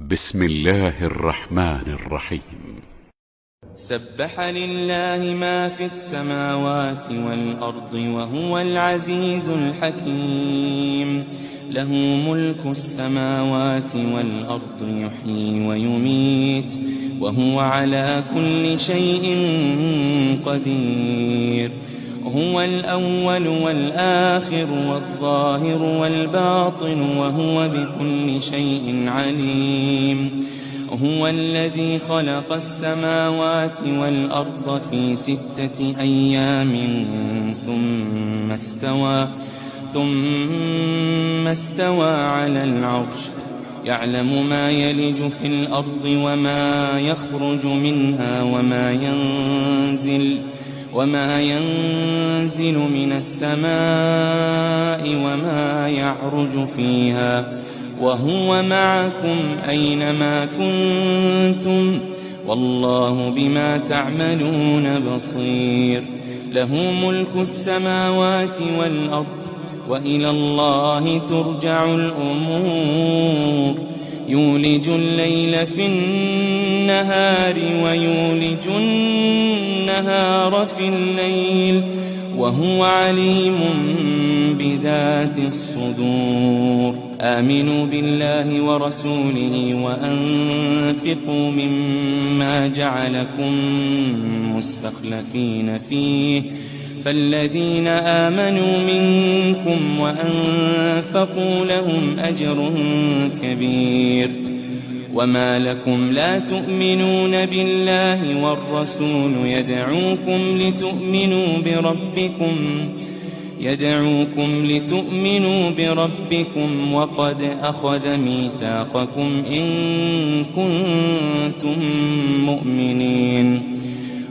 بسم الله الرحمن الرحيم. سبح لله ما في السماوات والأرض وهو العزيز الحكيم. له ملك السماوات والأرض يحيي ويميت وهو على كل شيء قدير. هو الأول والآخر والظاهر والباطن وهو بكل شيء عليم. هو الذي خلق السماوات والأرض في 6 أيام ثم استوى على العرش. يعلم ما يلج في الأرض وما يخرج منها وما ينزل من السماء وما يعرج فيها، وهو معكم أينما كنتم والله بما تعملون بصير. له ملك السماوات والأرض وإلى الله ترجع الأمور. يولج الليل في النهار ويولج النهار في الليل وهو عليم بذات الصدور. آمنوا بالله ورسوله وأنفقوا مما جعلكم مستخلفين فيه، فالذين آمنوا منكم وأنفقوا لهم أجر كبير. وما لكم لا تؤمنون بالله والرسول يدعوكم لتؤمنوا بربكم وقد أخذ ميثاقكم إن كنتم مؤمنين.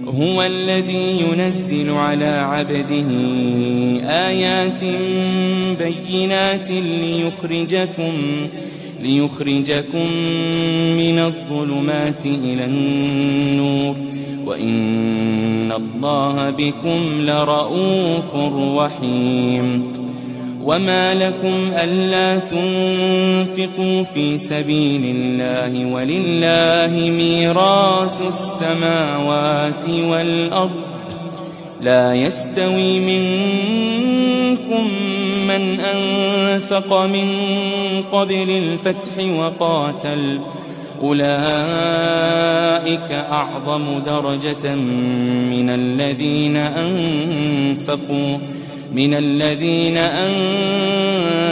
هو الذي ينزل على عبده آيات بينات ليخرجكم من الظلمات إلى النور وإن الله بكم لرءوف رحيم. وما لكم ألا تنفقوا في سبيل الله ولله ميراث السماوات والأرض. لا يستوي منكم من أنفق من قبل الفتح وقاتل، أولئك أعظم درجة من الذين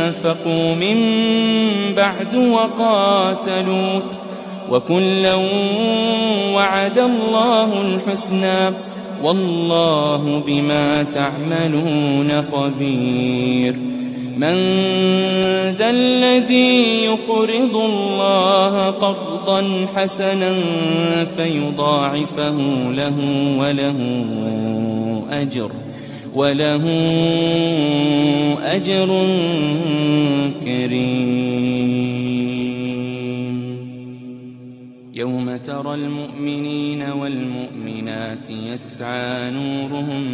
أنفقوا من بعد وقاتلوا، وكلا وعد الله الحسنى والله بما تعملون خبير. من ذا الذي يقرض الله قرضا حسنا فيضاعفه له وله أجر كريم. يوم ترى المؤمنين والمؤمنات يسعى نورهم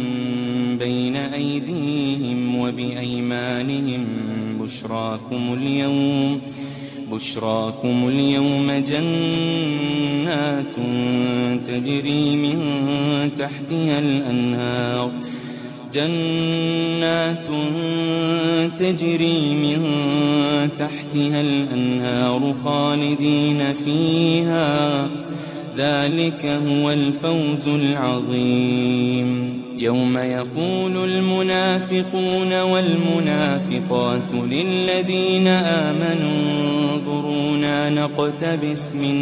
بين أيديهم وبأيمانهم بشراكم اليوم جنات تجري من تحتها الأنهار خالدين فيها، ذلك هو الفوز العظيم. يوم يقول المنافقون والمنافقات للذين آمنوا انظرونا نقتبس من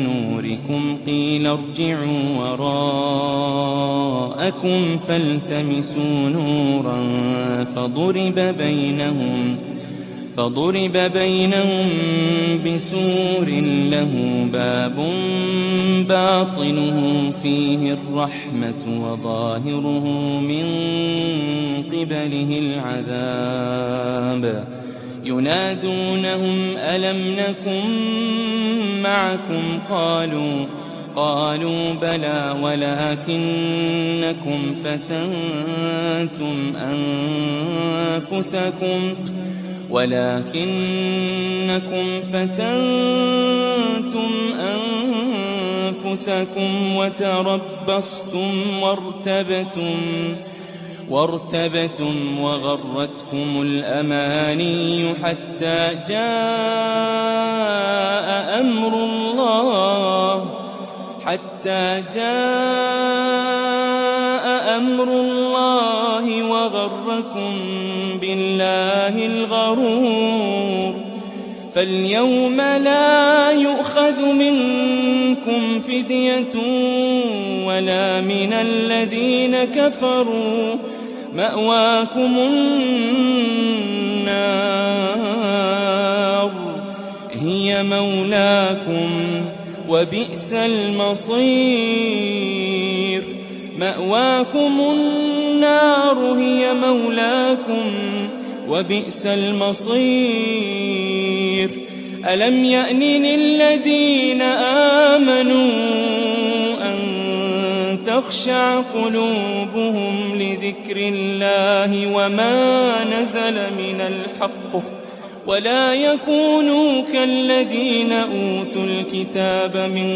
نوركم قيل ارجعوا وراءكم فالتمسوا نورا فضرب بينهم بسور له باب باطنه فيه الرحمة وظاهره من قبله العذاب. ينادونهم ألم نكن معكم قالوا بلى ولكنكم فتنتم أنفسكم ولكنكم فتنتم أنفسكم وتربصتم وارتبتم وغرتكم الأماني حتى جاء أمر الله وغركم بالله الغرور. فاليوم لا يؤخذ منكم فدية ولا من الذين كفروا، مأواكم النار هي مولاكم وبئس المصير. مأواكم النار هي مولاكم وبئس المصير. ألم يأن للذين آمنوا أن تخشع قلوبهم لذكر الله وما نزل من الحق ولا يكونوا كالذين أوتوا الكتاب من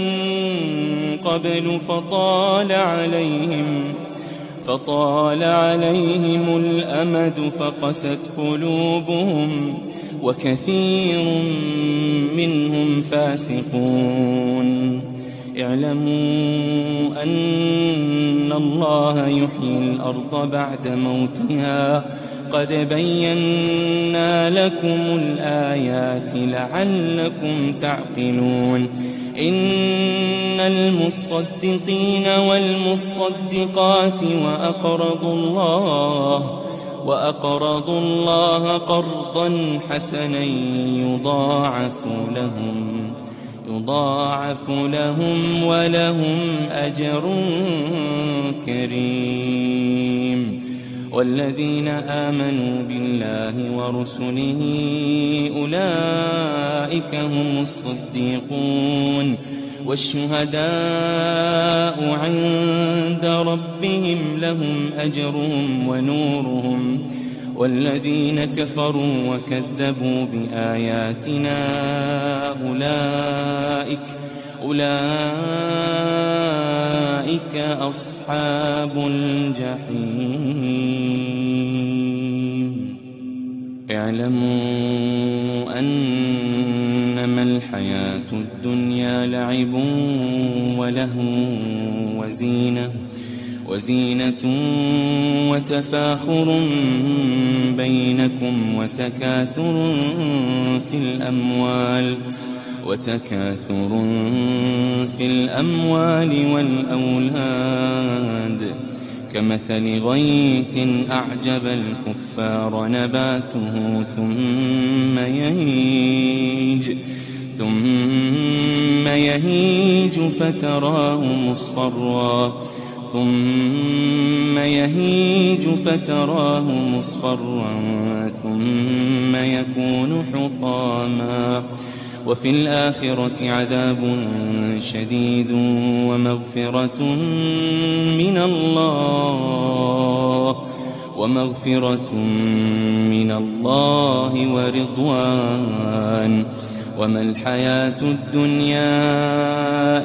قبل فطال عليهم الأمد فقست قلوبهم وكثير منهم فاسقون. اعلموا أن الله يحيي الأرض بعد موتها قد بينا لكم الآيات لعلكم تعقلون. إن المصدقين والمصدقات وأقرضوا الله قرضا حسنا يضاعف لهم ولهم أجر كريم. والذين آمنوا بالله ورسله أولئك هم الصديقون والشهداء عند ربهم لهم أجرهم ونورهم. والذين كفروا وكذبوا بآياتنا أولئك أصحاب الجحيم. اعلموا أنما الحياة الدنيا لعب وله وزينة وتفاخر بينكم وتكاثر في الأموال والأولاد كمثل غيث أعجب الكفار نباته ثم يهيج فتراه مصفرا ثم يكون حطاما. وفي الآخرة عذاب شديد ومغفرة من الله ورضوان. وما الحياة الدنيا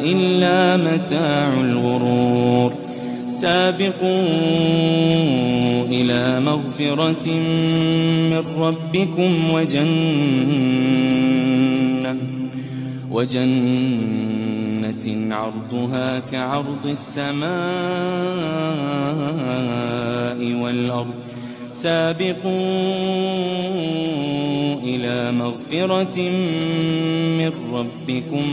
إلا متاع الغرور. سابقوا إلى مغفرة من ربكم وجنة عرضها كعرض السماء والأرض. سابقوا إلى مغفرة من ربكم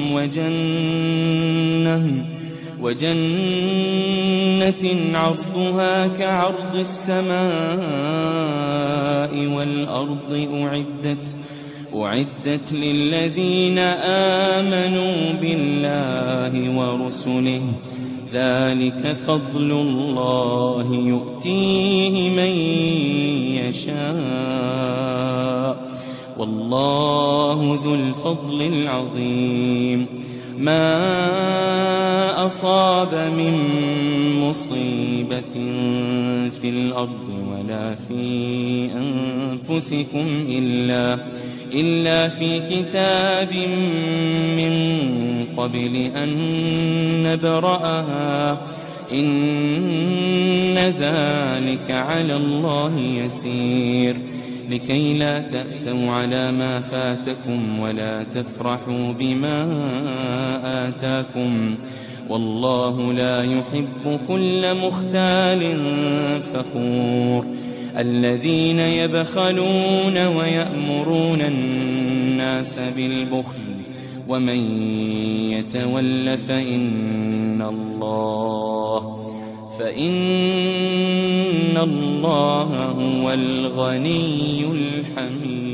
وجنة عرضها كعرض السماء والأرض أعدت للذين آمنوا بالله ورسله. ذلك فضل الله يؤتيه من يشاء والله ذو الفضل العظيم. ما أصاب من مصيبة في الأرض ولا في أنفسكم إلا في كتاب من قبل أن نبرأها إن ذلك على الله يسير لكي لا تأسوا على ما فاتكم ولا تفرحوا بما آتاكم والله لا يحب كل مختال فخور الذين يبخلون ويأمرون الناس بالبخل ومن يتول فإن الله هو الغني الحميد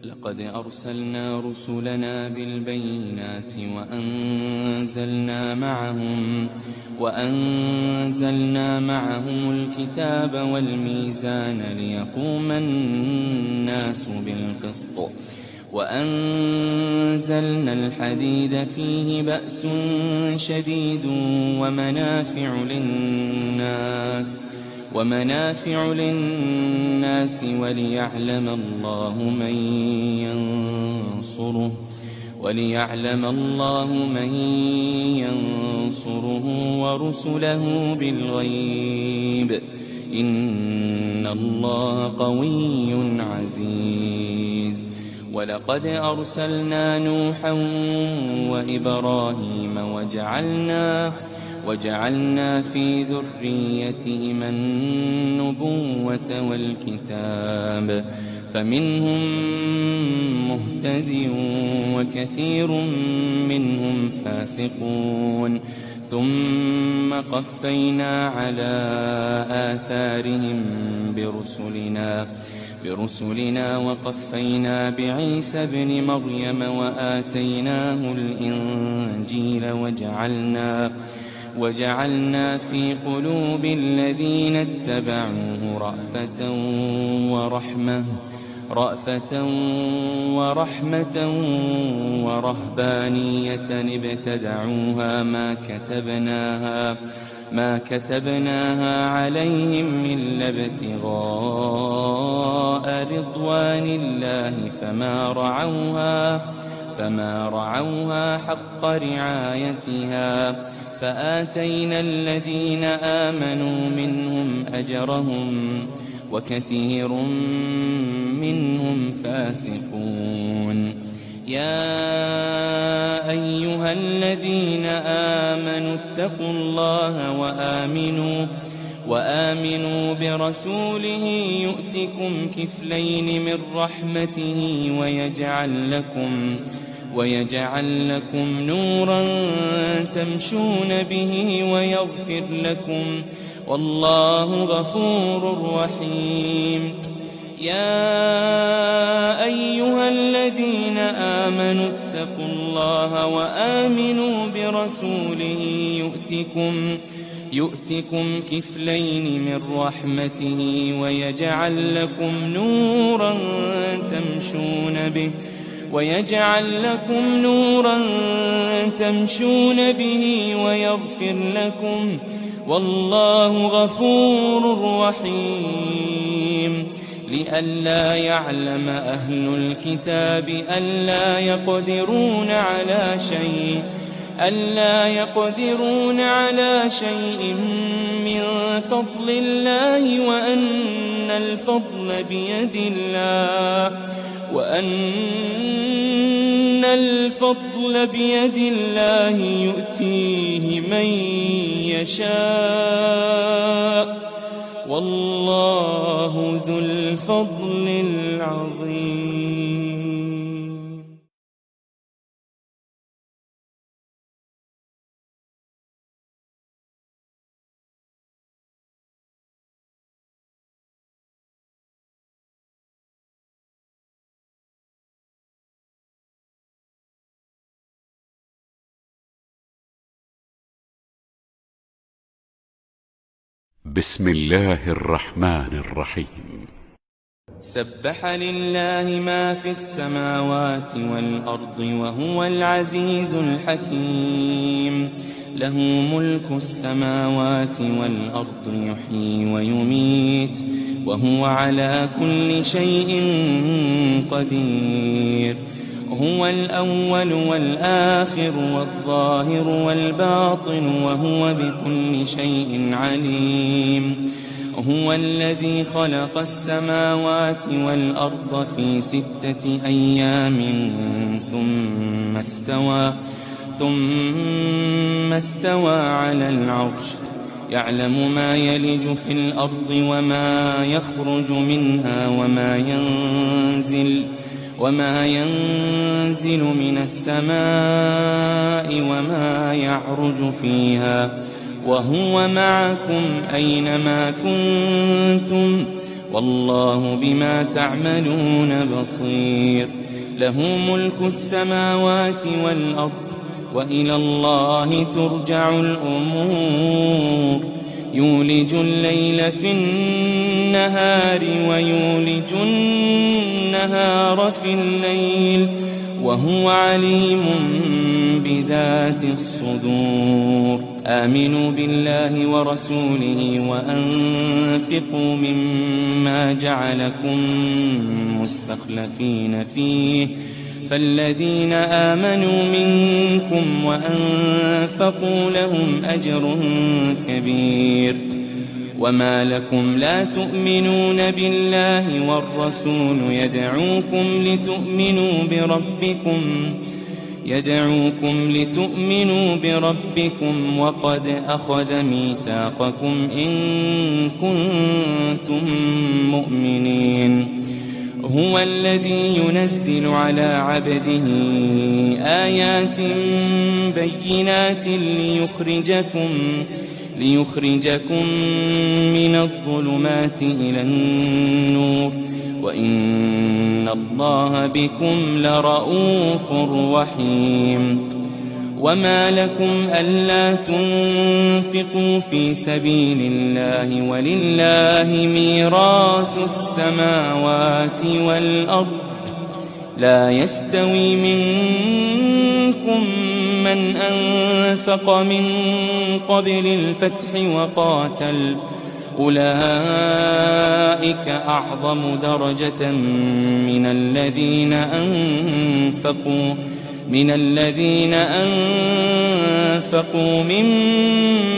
لقد أرسلنا رسلنا بالبينات وأنزلنا معهم الكتاب والميزان ليقوم الناس بالقسط وأنزلنا الحديد فيه بأس شديد ومنافع للناس وليعلم الله من ينصره ورسله بالغيب إن الله قوي عزيز ولقد أرسلنا نوحا وإبراهيم وجعلنا في ذريتهما النبوة والكتاب فمنهم مهتد وكثير منهم فاسقون ثم قفينا على آثارهم برسلنا وقفينا بعيسى ابن مريم وآتيناه الإنجيل وجعلنا في قلوب الذين اتبعوه رأفة ورحمة ورهبانية ابتدعوها ما كتبناها عليهم إلا ابتغاء رضوان الله فما رعوها حق رعايتها فآتينا الذين آمنوا منهم أجرهم وكثير منهم فاسقون يا أيها الذين آمنوا اتقوا الله وآمنوا برسوله يؤتكم كفلين من رحمته ويجعل لكم نورا تمشون به ويغفر لكم والله غفور رحيم يا أيها الذين آمنوا اتقوا الله وآمنوا برسوله يؤتكم كفلين من رحمته ويجعل لكم نورا تمشون به ويغفر لكم والله غفور رحيم لئلا يعلم أهل الكتاب ألا يقدرون على شيء من فضل الله وأن الفضل بيد الله يؤتيه من يشاء والله ذو الفضل العظيم. بسم الله الرحمن الرحيم. سبح لله ما في السماوات والأرض وهو العزيز الحكيم له ملك السماوات والأرض يحيي ويميت وهو على كل شيء قدير هو الأول والآخر والظاهر والباطن وهو بكل شيء عليم هو الذي خلق السماوات والأرض في 6 أيام ثم استوى على العرش يعلم ما يلج في الأرض وما يخرج منها وما ينزل من السماء وما يعرج فيها وهو معكم أينما كنتم والله بما تعملون بصير له ملك السماوات والأرض وإلى الله ترجع الأمور يولج الليل في النهار ويولج النهار في الليل وهو عليم بذات الصدور آمنوا بالله ورسوله وأنفقوا مما جعلكم مستخلفين فيه فالذين آمنوا منكم وأنفقوا لهم أجر كبير وما لكم لا تؤمنون بالله والرسول يدعوكم لتؤمنوا بربكم وقد أخذ ميثاقكم إن كنتم مؤمنين هو الذي ينزل على عبده آيات بينات ليخرجكم من الظلمات إلى النور وإن الله بكم لرءوف رحيم وما لكم ألا تنفقوا في سبيل الله ولله ميراث السماوات والأرض لا يستوي منكم من أنفق من قبل الفتح وقاتل أولئك أعظم درجة من الذين أنفقوا من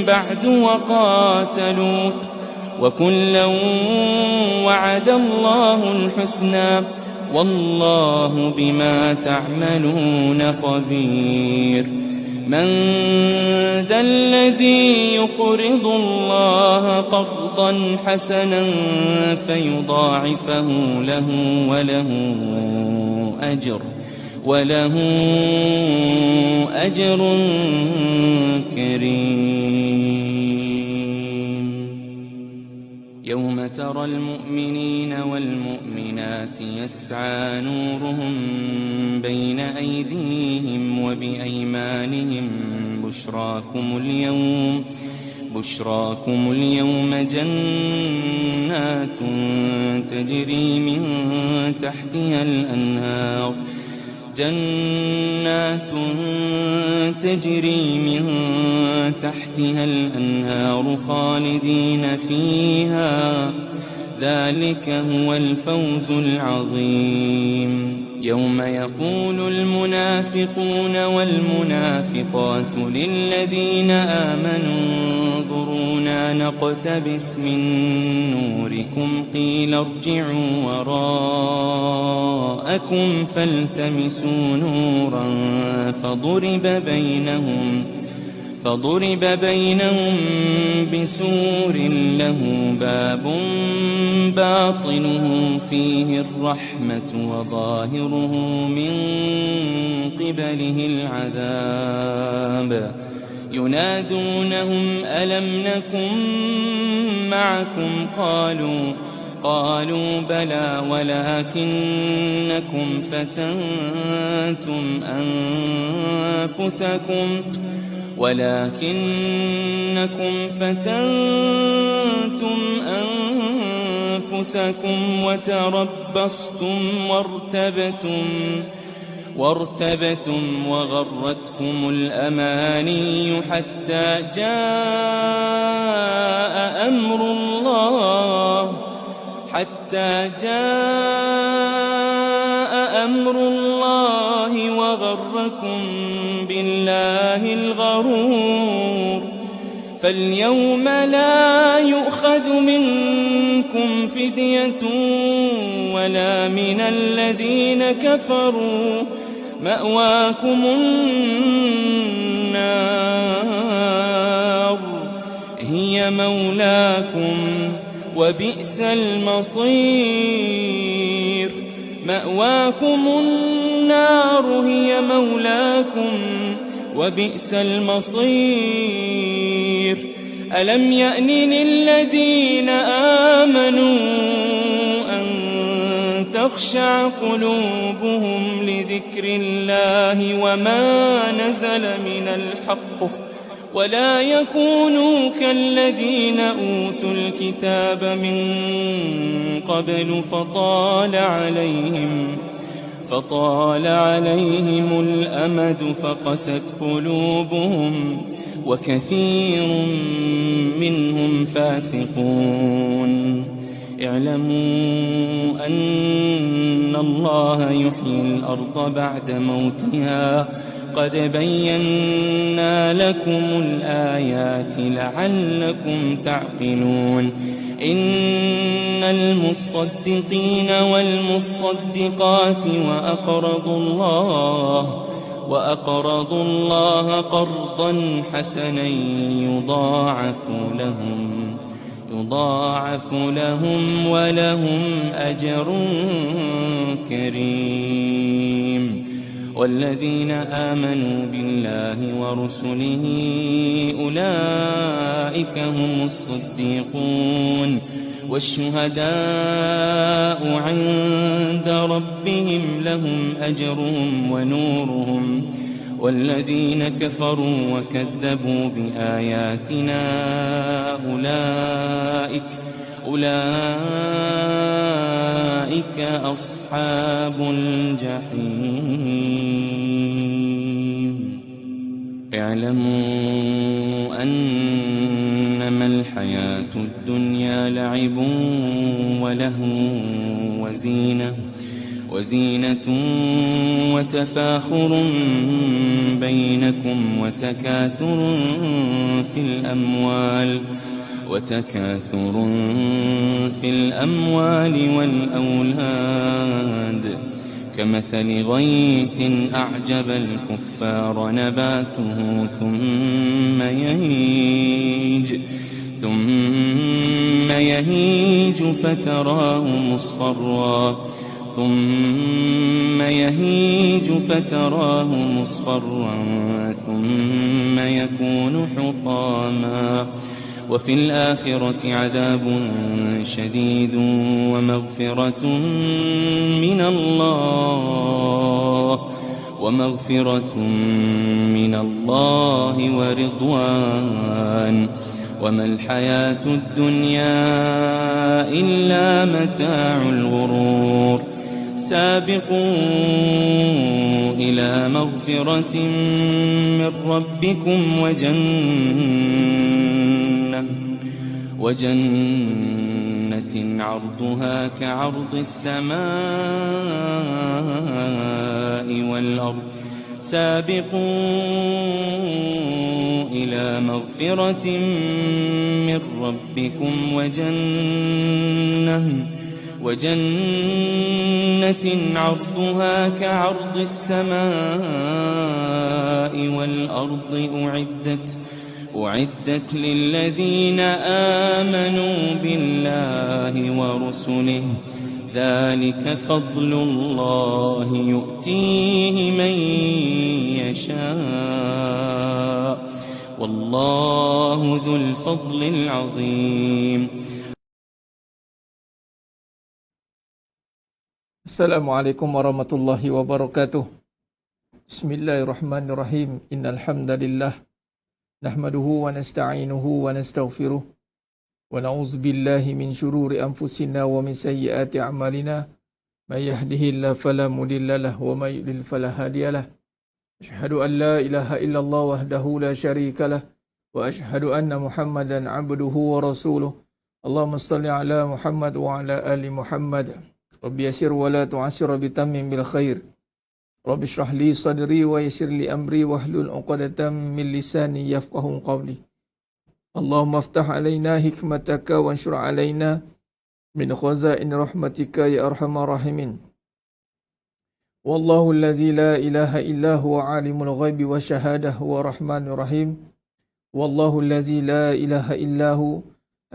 بعد وقاتلوا وكلا وعد الله الحسنى والله بما تعملون خبير من ذا الذي يقرض الله قرضا حسنا فيضاعفه له وله أجر كريم يوم ترى المؤمنين والمؤمنات يسعى نورهم بين أيديهم وبأيمانهم بشراكم اليوم جنات تجري من تحتها الأنهار خالدين فيها ذلك هو الفوز العظيم يوم يقول المنافقون والمنافقات للذين آمنوا انظرونا نقتبس من نوركم قيل ارجعوا وراءكم فالتمسوا نورا فضرب بينهم بسور له باب باطنه فيه الرحمة وظاهره من قبله العذاب ينادونهم ألم نكن معكم قالوا بلى ولكنكم فتنتم أنفسكم وارتبتم وغرتكم الأماني حتى جاء أمر الله وغركم بالله الغرور. فاليوم لا يؤخذ منكم فدية ولا من الذين كفروا، مأواكم النار هي مولاكم وبئس المصير. مأواكم النار هي مولاكم وبئس المصير. ألم يأن للذين آمنوا أن تخشع قلوبهم لذكر الله وما نزل من الحق ولا يكونوا كالذين أوتوا الكتاب من قبل فطال عليهم الأمد فقست قلوبهم وكثير منهم فاسقون. اعلموا أن الله يحيي الأرض بعد موتها قد بينا لكم الآيات لعلكم تعقلون. إن المصدقين والمصدقات وأقرضوا الله قرضا حسنا يضاعف لهم ولهم أجر كريم. والذين آمنوا بالله ورسله أولئك هم الصديقون والشهداء عند ربهم لهم أجرهم ونورهم. والذين كفروا وكذبوا بآياتنا أولئك أصحاب الجحيم. اعلموا أنما الحياة الدنيا لعب ولهو وزينة وتفاخر بينكم وتكاثر في الأموال والأولاد كمثل غيث أعجب الكفار نباته ثم يهيج فتراه مصفرا ثم يكون حطاما. وفي الآخرة عذاب شديد ومغفرة من الله ورضوان. وما الحياة الدنيا إلا متاع الغرور. سابقوا إلى مغفرة من ربكم وجنة عرضها كعرض السماء والأرض. سابقوا إلى مغفرة من ربكم وجنة عرضها كعرض السماء والأرض أعدت للذين آمنوا بالله ورسله. ذلك فضل الله يؤتيه من يشاء والله ذو الفضل العظيم. Assalamualaikum warahmatullahi wabarakatuh. Bismillahirrahmanirrahim. Innal hamdalillah nahmaduhu wa nasta'inuhu wa nastaghfiruh ونعوذ بالله من شرور أنفسنا ومن سيئات أعمالنا من يهده الله فلا مضل له ومن يضلل فلا هادي له أشهد أن لا إله إلا الله وحده لا شريك له وأشهد أن محمدا عبده ورسوله اللهم صل على محمد وعلى آل محمد رب يسر ولا تعسر بتمم بالخير رب اشرح لي صدري ويسر لي أمري واحلل عقدة من لساني يفقه قولي اللهم افتح علينا حكمتك وانشر علينا من خزائن رحمتك يا أرحم الراحمين والله الذي لا إله إلا هو عالم الغيب والشهادة هو الرحمن الرحيم والله الذي لا إله إلا هو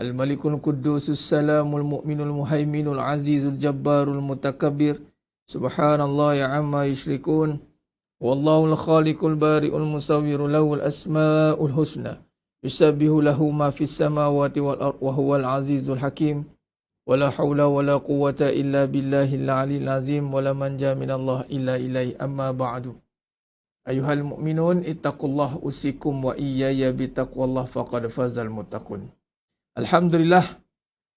الملك القدوس السلام المؤمن المهيمن العزيز الجبار المتكبر سبحان الله عما يشركون والله الخالق البارئ المصور له الأسماء الحسنى يسبح له ما في السماوات والأرض وهو العزيز الحكيم ولا حول ولا قوة إلا بالله العلي العظيم ولا منجا من الله إلا إليه أما بعد أيها المؤمنون اتقوا الله أوصيكم وإياي بتقوى الله فقد فاز المتقون. Alhamdulillah,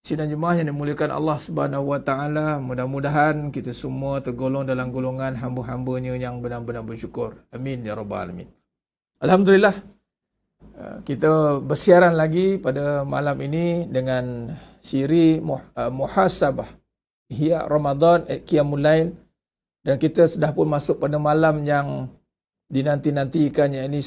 sidang jemaah yang dimuliakan Allah Subhanahu wa taala, mudah-mudahan kita semua tergolong dalam golongan hamba-hambanya yang benar-benar bersyukur. Amin ya rabbal alamin. Alhamdulillah, kita bersiaran lagi pada malam ini dengan siri muhasabah Ihya Ramadan Qiyamul Lail, dan kita sudah pun masuk pada malam yang dinanti-nantikan, yakni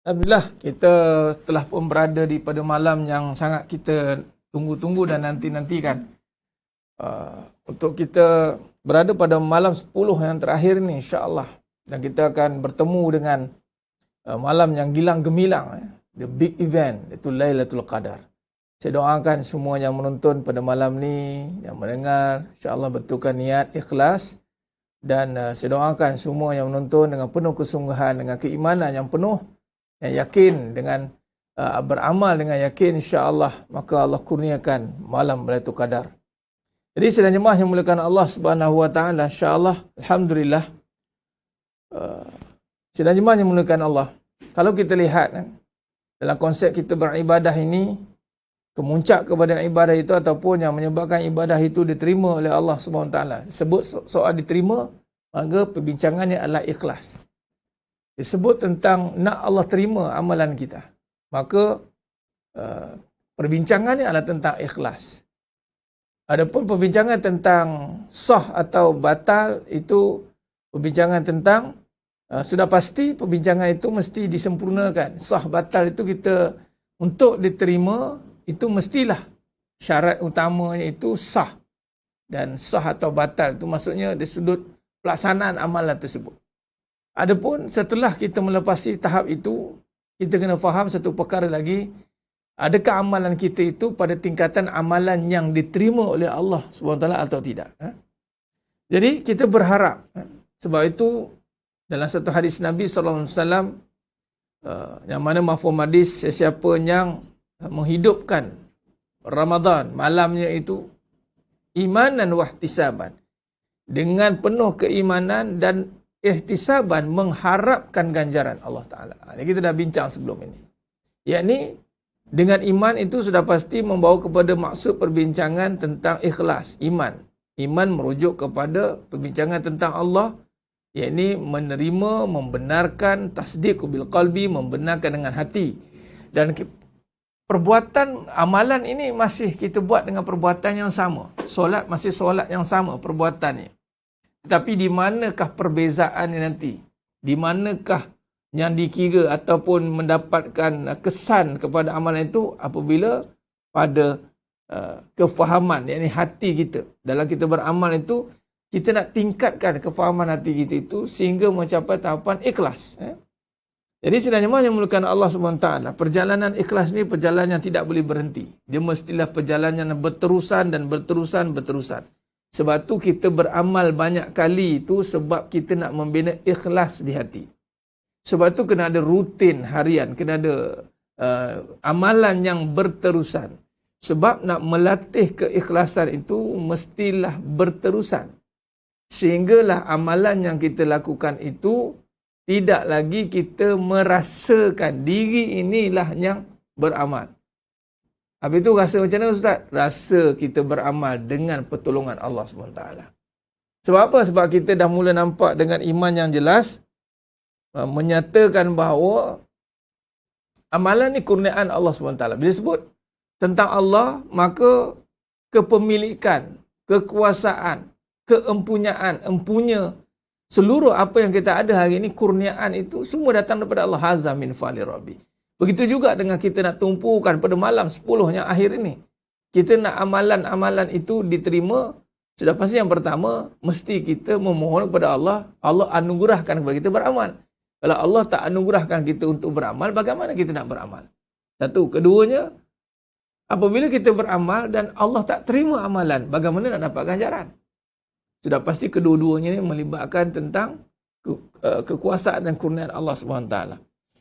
Alhamdulillah, kita telah pun berada di pada malam yang sangat kita tunggu-tunggu dan nanti-nantikan. Untuk kita berada pada malam 10 yang terakhir ni, insya-Allah. Dan kita akan bertemu dengan malam yang gilang gemilang, the big event, iaitu Lailatul Qadar. Saya doakan semua yang menonton pada malam ni, yang mendengar, insya-Allah betulkan niat, ikhlas. Dan saya doakan semua yang menonton dengan penuh kesungguhan, dengan keimanan yang penuh, yang yakin, dengan beramal dengan yakin, insya-Allah maka Allah kurniakan malam Lailatul Qadar. Jadi sidang jemaah yang dimuliakan Allah Subhanahu wa taala, insya-Allah alhamdulillah, sidang jemaah yang dimuliakan Allah, kalau kita lihat dalam konsep kita beribadah ini, kemuncak kepada ibadah itu ataupun yang menyebabkan ibadah itu diterima oleh Allah Subhanahu wa taala, sebut soal diterima, maka perbincangannya adalah ikhlas. Disebut tentang nak Allah terima amalan kita, maka perbincangannya adalah tentang ikhlas. Adapun perbincangan tentang sah atau batal, itu perbincangan tentang sudah pasti perbincangan itu mesti disempurnakan. Sah batal itu kita untuk diterima itu mestilah syarat utamanya itu sah. Dan sah atau batal itu maksudnya dari sudut pelaksanaan amalan tersebut. Adapun setelah kita melepasi tahap itu, kita kena faham satu perkara lagi, adakah amalan kita itu pada tingkatan amalan yang diterima oleh Allah SWT atau tidak. Jadi kita berharap, sebab itu dalam satu hadis Nabi SAW, yang mana mafhum hadis, sesiapa yang menghidupkan Ramadan malamnya itu imanan wahtisaban, dengan penuh keimanan dan ihtisaban, mengharapkan ganjaran Allah Ta'ala. Kita dah bincang sebelum ini. Yakni dengan iman itu sudah pasti membawa kepada maksud perbincangan tentang ikhlas, iman. Iman merujuk kepada perbincangan tentang Allah, yakni menerima, membenarkan, tasdiq bil qalbi, membenarkan dengan hati. Dan perbuatan amalan ini masih kita buat dengan perbuatan yang sama. Solat masih solat yang sama perbuatannya. Tapi di manakah perbezaannya nanti? Di manakah yang dikira ataupun mendapatkan kesan kepada amalan itu apabila pada kefahaman, yakni hati kita. Dalam kita beramal itu, kita nak tingkatkan kefahaman hati kita itu sehingga mencapai tahapan ikhlas. Jadi sebenarnya yang memerlukan Allah SWT, perjalanan ikhlas ni perjalanan yang tidak boleh berhenti. Dia mestilah perjalanan yang berterusan dan berterusan. Sebab tu kita beramal banyak kali itu sebab kita nak membina ikhlas di hati. Sebab tu kena ada rutin harian, kena ada amalan yang berterusan. Sebab nak melatih keikhlasan itu mestilah berterusan. Sehinggalah amalan yang kita lakukan itu tidak lagi kita merasakan diri inilah yang beramal. Habis itu rasa macam mana Ustaz? Rasa kita beramal dengan pertolongan Allah SWT. Sebab apa? Sebab kita dah mula nampak dengan iman yang jelas, menyatakan bahawa amalan ni kurniaan Allah SWT. Bila sebut tentang Allah, maka kepemilikan, kekuasaan, empunya seluruh apa yang kita ada hari ini, kurniaan itu semua datang daripada Allah. Hazza min fali Rabbi. Begitu juga dengan kita nak tumpukan pada malam 10 yang akhir ini. Kita nak amalan-amalan itu diterima. Sudah pasti yang pertama, mesti kita memohon kepada Allah, Allah anugerahkan kepada kita beramal. Kalau Allah tak anugerahkan kita untuk beramal, bagaimana kita nak beramal? Satu. Keduanya, apabila kita beramal dan Allah tak terima amalan, bagaimana nak dapat ganjaran? Sudah pasti kedua-duanya ini melibatkan tentang kekuasaan dan kurniaan Allah SWT.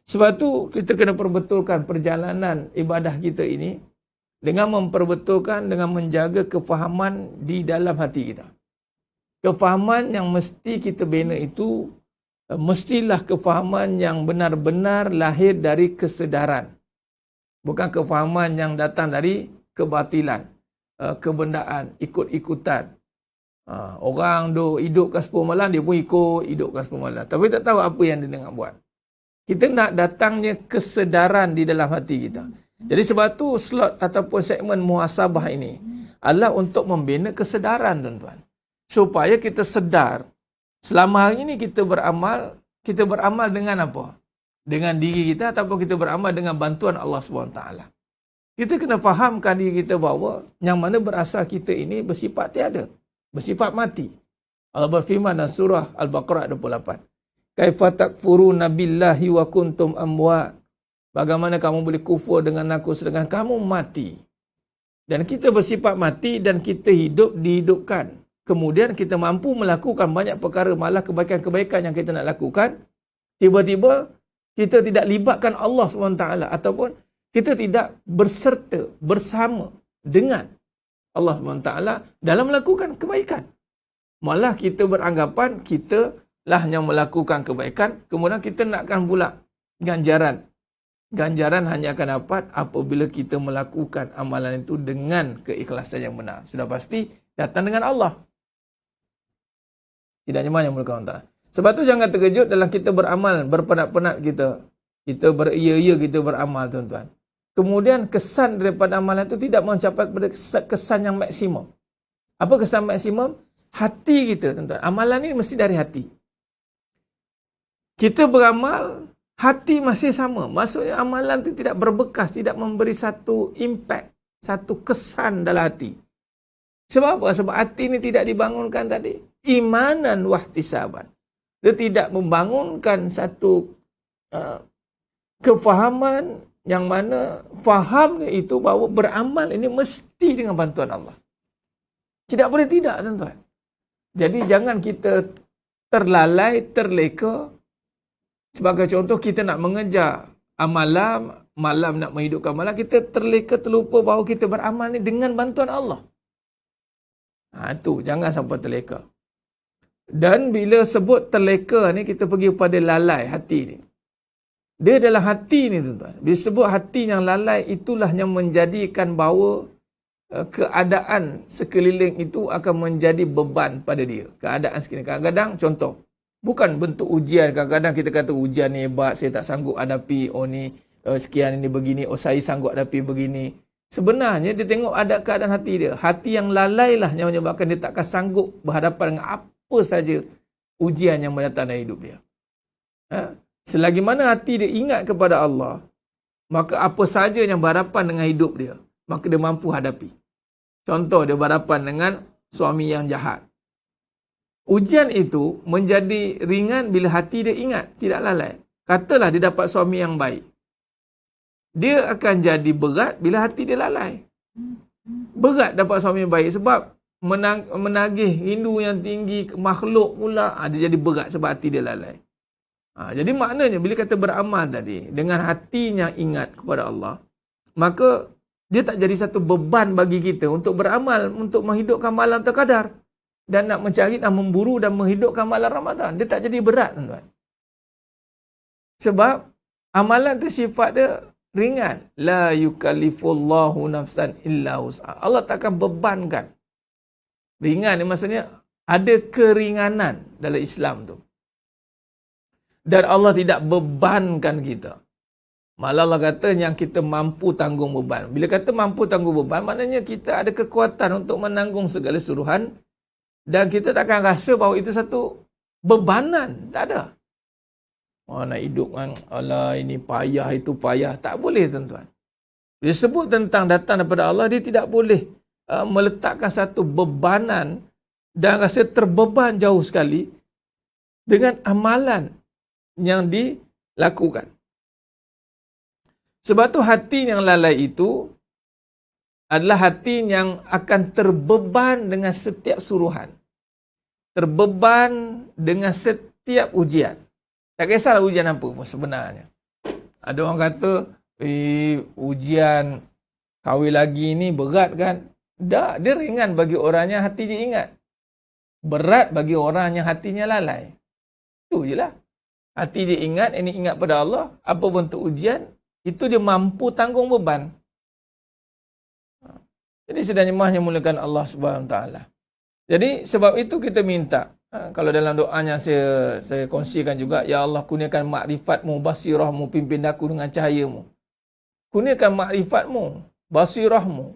Sebab tu kita kena perbetulkan perjalanan ibadah kita ini dengan memperbetulkan, dengan menjaga kefahaman di dalam hati kita. Kefahaman yang mesti kita bina itu mestilah kefahaman yang benar-benar lahir dari kesedaran. Bukan kefahaman yang datang dari kebatilan, kebendaan, ikut-ikutan. Orang duk hidup kat 10 malam, dia pun ikut hidup kat 10 malam. Tapi tak tahu apa yang dia nak buat. Kita nak datangnya kesedaran di dalam hati kita. Jadi sebab tu slot ataupun segmen muhasabah ini adalah untuk membina kesedaran, tuan-tuan. Supaya kita sedar, selama hari ini kita beramal dengan apa? Dengan diri kita ataupun kita beramal dengan bantuan Allah SWT. Kita kena fahamkan diri kita bahawa yang mana berasal kita ini bersifat tiada. Bersifat mati. Allah berfirman dalam surah Al-Baqarah 28. Kaifa takfuruna billahi wa kuntum amwat. Bagaimana kamu boleh kufur dengan aku sedangkan kamu mati. Dan kita bersifat mati dan kita hidup dihidupkan. Kemudian kita mampu melakukan banyak perkara, malah kebaikan-kebaikan yang kita nak lakukan. Tiba-tiba kita tidak libatkan Allah SWT ataupun kita tidak berserta bersama dengan Allah SWT dalam melakukan kebaikan. Malah kita beranggapan kita lah yang melakukan kebaikan, kemudian kita nakkan pula ganjaran. Ganjaran hanya akan dapat apabila kita melakukan amalan itu dengan keikhlasan yang benar. Sudah pasti datang dengan Allah. Tidak nyaman yang mulakan Allah. Sebab tu jangan terkejut dalam kita beramal, berpenat-penat kita. Kita beria-ia kita beramal, tuan-tuan. Kemudian kesan daripada amalan itu tidak mencapai kepada kesan yang maksimum. Apa kesan maksimum? Hati kita, tuan-tuan. Amalan ini mesti dari hati. Kita beramal, hati masih sama. Maksudnya amalan itu tidak berbekas, tidak memberi satu impact, satu kesan dalam hati. Sebab apa? Sebab hati ini tidak dibangunkan tadi. Imanan wahtisaban. Dia tidak membangunkan satu kefahaman yang mana fahamnya itu bahawa beramal ini mesti dengan bantuan Allah. Tidak boleh tidak, tuan-tuan. Jadi jangan kita terlalai, terleka. Sebagai contoh, kita nak mengejar amalan, malam nak menghidupkan malam, kita terleka, terlupa bahawa kita beramal ni dengan bantuan Allah. Itu jangan sampai terleka. Dan bila sebut terleka ni, kita pergi pada lalai hati ni. Dia dalam hati ni, tuan-tuan. Bila sebut hati yang lalai, itulah yang menjadikan bahawa keadaan sekeliling itu akan menjadi beban pada dia. Keadaan sekeliling. Kadang-kadang, contoh, bukan bentuk ujian. Kadang-kadang kita kata ujian ni hebat, saya tak sanggup hadapi. Oh ni, sekian ini begini. Oh saya sanggup hadapi begini. Sebenarnya dia tengok ada keadaan hati dia. Hati yang lalai lah yang menyebabkan dia takkan sanggup berhadapan dengan apa saja ujian yang mendatang dalam hidup dia. Selagi mana hati dia ingat kepada Allah, maka apa saja yang berhadapan dengan hidup dia, maka dia mampu hadapi. Contoh dia berhadapan dengan suami yang jahat. Ujian itu menjadi ringan bila hati dia ingat, tidak lalai. Katalah dia dapat suami yang baik. Dia akan jadi berat bila hati dia lalai. Berat dapat suami yang baik sebab menagih rindu yang tinggi, makhluk pula, dia jadi berat sebab hati dia lalai. Jadi maknanya bila kata beramal tadi, dengan hatinya ingat kepada Allah, maka dia tak jadi satu beban bagi kita untuk beramal, untuk menghidupkan malam terkadar. Dan nak mencari dan memburu dan menghidupkan malam Ramadan. Dia tak jadi berat, tuan-tuan. Sebab amalan tu sifat dia ringan. La yukallifullahu nafsan illa wus'aha. Allah takkan bebankan. Ringan ni maksudnya ada keringanan dalam Islam tu. Dan Allah tidak bebankan kita. Malah Allah kata yang kita mampu tanggung beban. Bila kata mampu tanggung beban, maknanya kita ada kekuatan untuk menanggung segala suruhan. Dan kita takkan rasa bahawa itu satu bebanan. Tak ada. Nak hidup kan, alah ini payah, itu payah. Tak boleh, tuan-tuan. Bila sebut tentang datang daripada Allah, dia tidak boleh meletakkan satu bebanan dan rasa terbeban jauh sekali dengan amalan yang dilakukan. Sebab tu hati yang lalai itu adalah hati yang akan terbeban dengan setiap suruhan. Terbeban dengan setiap ujian. Tak kisahlah ujian apa pun sebenarnya. Ada orang kata, ujian kahwin lagi ni berat kan? Tak, dia ringan bagi orang yang hati dia ingat. Berat bagi orang yang hatinya lalai. Itu je lah. Hati dia ingat, ini ingat pada Allah. Apa bentuk ujian, itu dia mampu tanggung beban. Jadi sedang jemaah yang mulakan Allah Subhanahu Wa Taala. Jadi sebab itu kita minta, kalau dalam doanya saya kongsikan juga, ya Allah kurniakan makrifat-Mu, basirah-Mu, pimpin aku dengan cahaya-Mu. Kurniakan makrifat-Mu, basirah-Mu.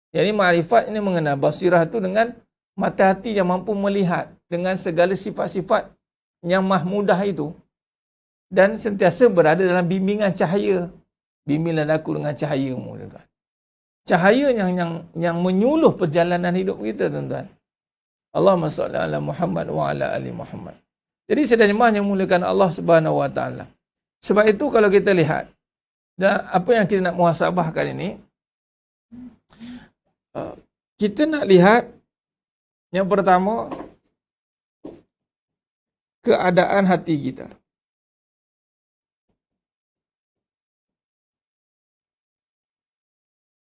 Jadi makrifat ini mengenal, basirah itu dengan mata hati yang mampu melihat dengan segala sifat-sifat yang mahmudah itu. Dan sentiasa berada dalam bimbingan cahaya. Bimbinglah aku dengan cahaya-Mu, tuan-tuan. Cahaya yang menyuluh perjalanan hidup kita, tuan-tuan. Allahumma salli ala Muhammad wa ala ali Muhammad. Jadi sedang jemaah yang mulakan Allah Subhanahu Wa Taala. Sebab itu kalau kita lihat, dan apa yang kita nak muhasabah kali ini, kita nak lihat yang pertama, keadaan hati kita.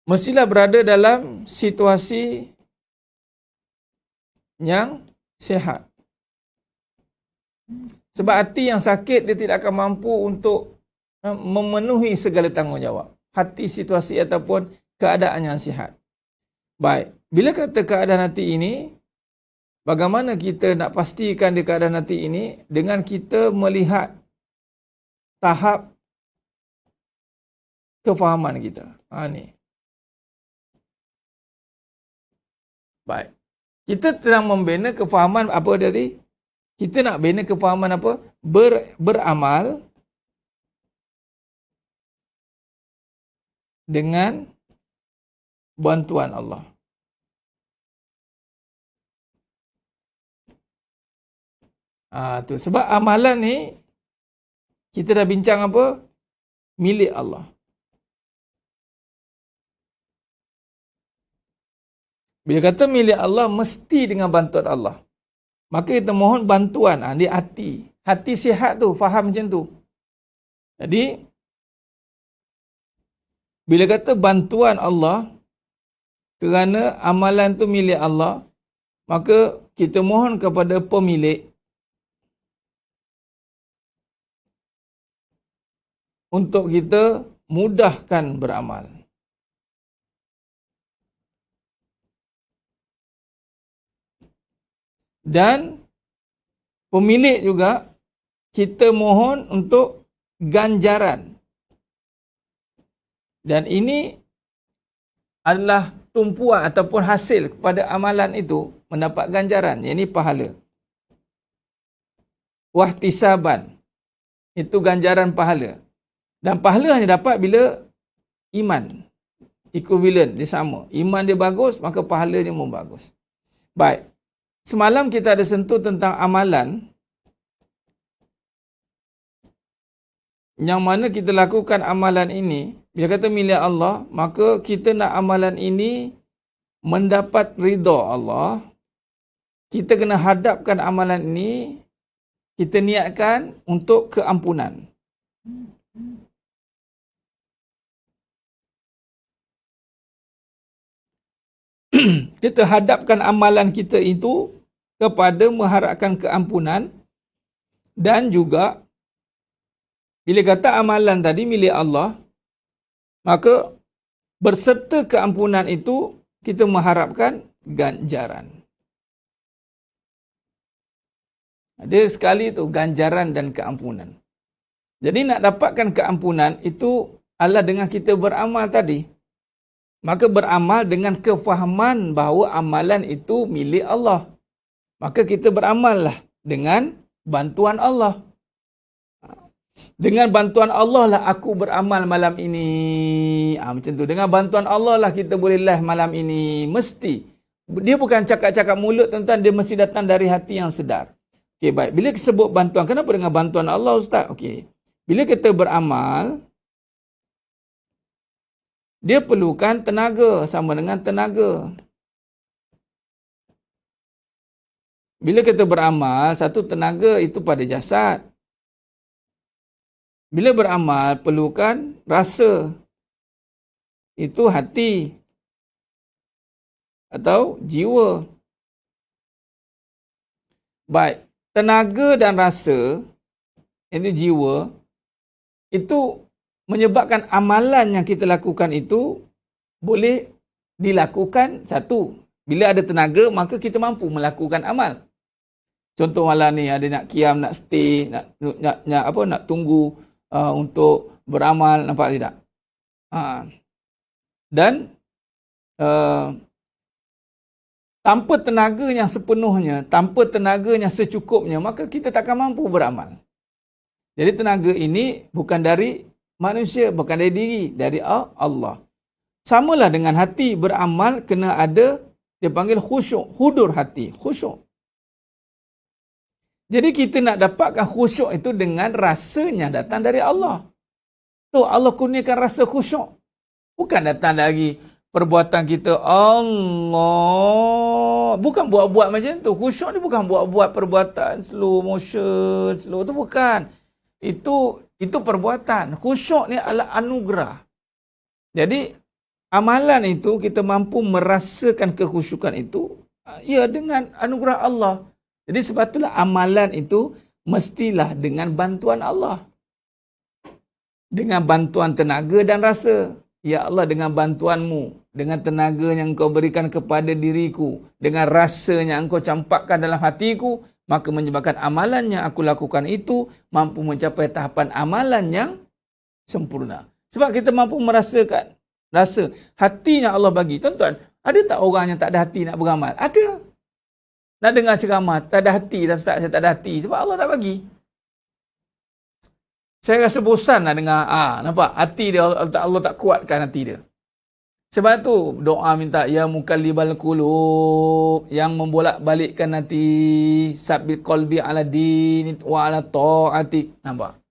Mestilah berada dalam situasi yang sihat. Sebab hati yang sakit, dia tidak akan mampu untuk memenuhi segala tanggungjawab. Hati, situasi ataupun keadaan yang sihat. Baik, bila kata keadaan hati ini, bagaimana kita nak pastikan di keadaan hati ini? Dengan kita melihat tahap kefahaman kita. Ni. Baik. Kita sedang membina kefahaman apa tadi? Kita nak bina kefahaman apa? Beramal dengan bantuan Allah. Tu. Sebab amalan ni, kita dah bincang apa? Milik Allah. Bila kata milik Allah, mesti dengan bantuan Allah. Maka kita mohon bantuan. Dia hati. Hati sihat tu, faham macam tu. Jadi, bila kata bantuan Allah, kerana amalan tu milik Allah, maka kita mohon kepada pemilik untuk kita mudahkan beramal. Dan pemilik juga kita mohon untuk ganjaran. Dan ini adalah tumpuan ataupun hasil kepada amalan itu mendapat ganjaran. Ini pahala. Wahtisaban. Itu ganjaran pahala. Dan pahala hanya dapat bila iman. equivalent, dia sama. Iman dia bagus, maka pahalanya pun bagus. Baik. Semalam kita ada sentuh tentang amalan yang mana kita lakukan amalan ini, bila kata milik Allah, maka kita nak amalan ini mendapat ridha Allah. Kita kena hadapkan amalan ini, kita niatkan untuk keampunan. Kita hadapkan amalan kita itu kepada mengharapkan keampunan, dan juga bila kata amalan tadi milik Allah, maka berserta keampunan itu kita mengharapkan ganjaran. Ada sekali tu ganjaran dan keampunan. Jadi nak dapatkan keampunan itu adalah dengan kita beramal tadi. Maka beramal dengan kefahaman bahawa amalan itu milik Allah. Maka kita beramallah dengan bantuan Allah. Dengan bantuan Allah lah aku beramal malam ini. Macam tu. Dengan bantuan Allah lah kita boleh live malam ini. Mesti. Dia bukan cakap-cakap mulut, tuan-tuan. Dia mesti datang dari hati yang sedar. Okey, baik. Bila disebut bantuan, kenapa dengan bantuan Allah, Ustaz? Okey. Bila kita beramal, dia perlukan tenaga, sama dengan tenaga. Bila kita beramal, satu tenaga itu pada jasad. Bila beramal, perlukan rasa. Itu hati. Atau jiwa. Baik. Tenaga dan rasa, itu jiwa, itu menyebabkan amalan yang kita lakukan itu boleh dilakukan. Satu, bila ada tenaga, maka kita mampu melakukan amal. Contoh malam ni ada nak qiyam, nak stay, nak tunggu untuk beramal, nampak tidak? Dan tanpa tenaga yang sepenuhnya, tanpa tenaga yang secukupnya, maka kita takkan mampu beramal. Jadi tenaga ini bukan dari manusia, bukan dari diri, dari Allah. Samalah dengan hati, beramal kena ada, dia panggil khusyuk, hudur hati, khusyuk. Jadi kita nak dapatkan khusyuk itu dengan rasanya datang dari Allah. Tu Allah kurniakan rasa khusyuk. Bukan datang dari perbuatan kita. Allah. Bukan buat-buat macam tu. Khusyuk ni bukan buat-buat perbuatan slow motion, slow tu bukan. Itu perbuatan. Khusyuk ni adalah anugerah. Jadi amalan itu kita mampu merasakan kekhusyukan itu ya dengan anugerah Allah. Jadi sebab itulah amalan itu mestilah dengan bantuan Allah. Dengan bantuan tenaga dan rasa. Ya Allah, dengan bantuanmu, dengan tenaga yang engkau berikan kepada diriku, dengan rasa yang engkau campakkan dalam hatiku, maka menyebabkan amalan yang aku lakukan itu mampu mencapai tahapan amalan yang sempurna. Sebab kita mampu merasakan rasa hati yang Allah bagi. Tuan-tuan, ada tak orang yang tak ada hati nak beramal? Ada. Nak dengar ceramah, tak ada hati. Ustaz, saya tak ada hati. Sebab Allah tak bagi. Saya rasa bosan nak dengar. Nampak? Hati dia, Allah tak kuatkan hati dia. Sebab tu doa minta, ya mukallibal qulub, yang membolak-balikkan hati, sabbit qalbi ala din wa ala ta'atik. Nampak?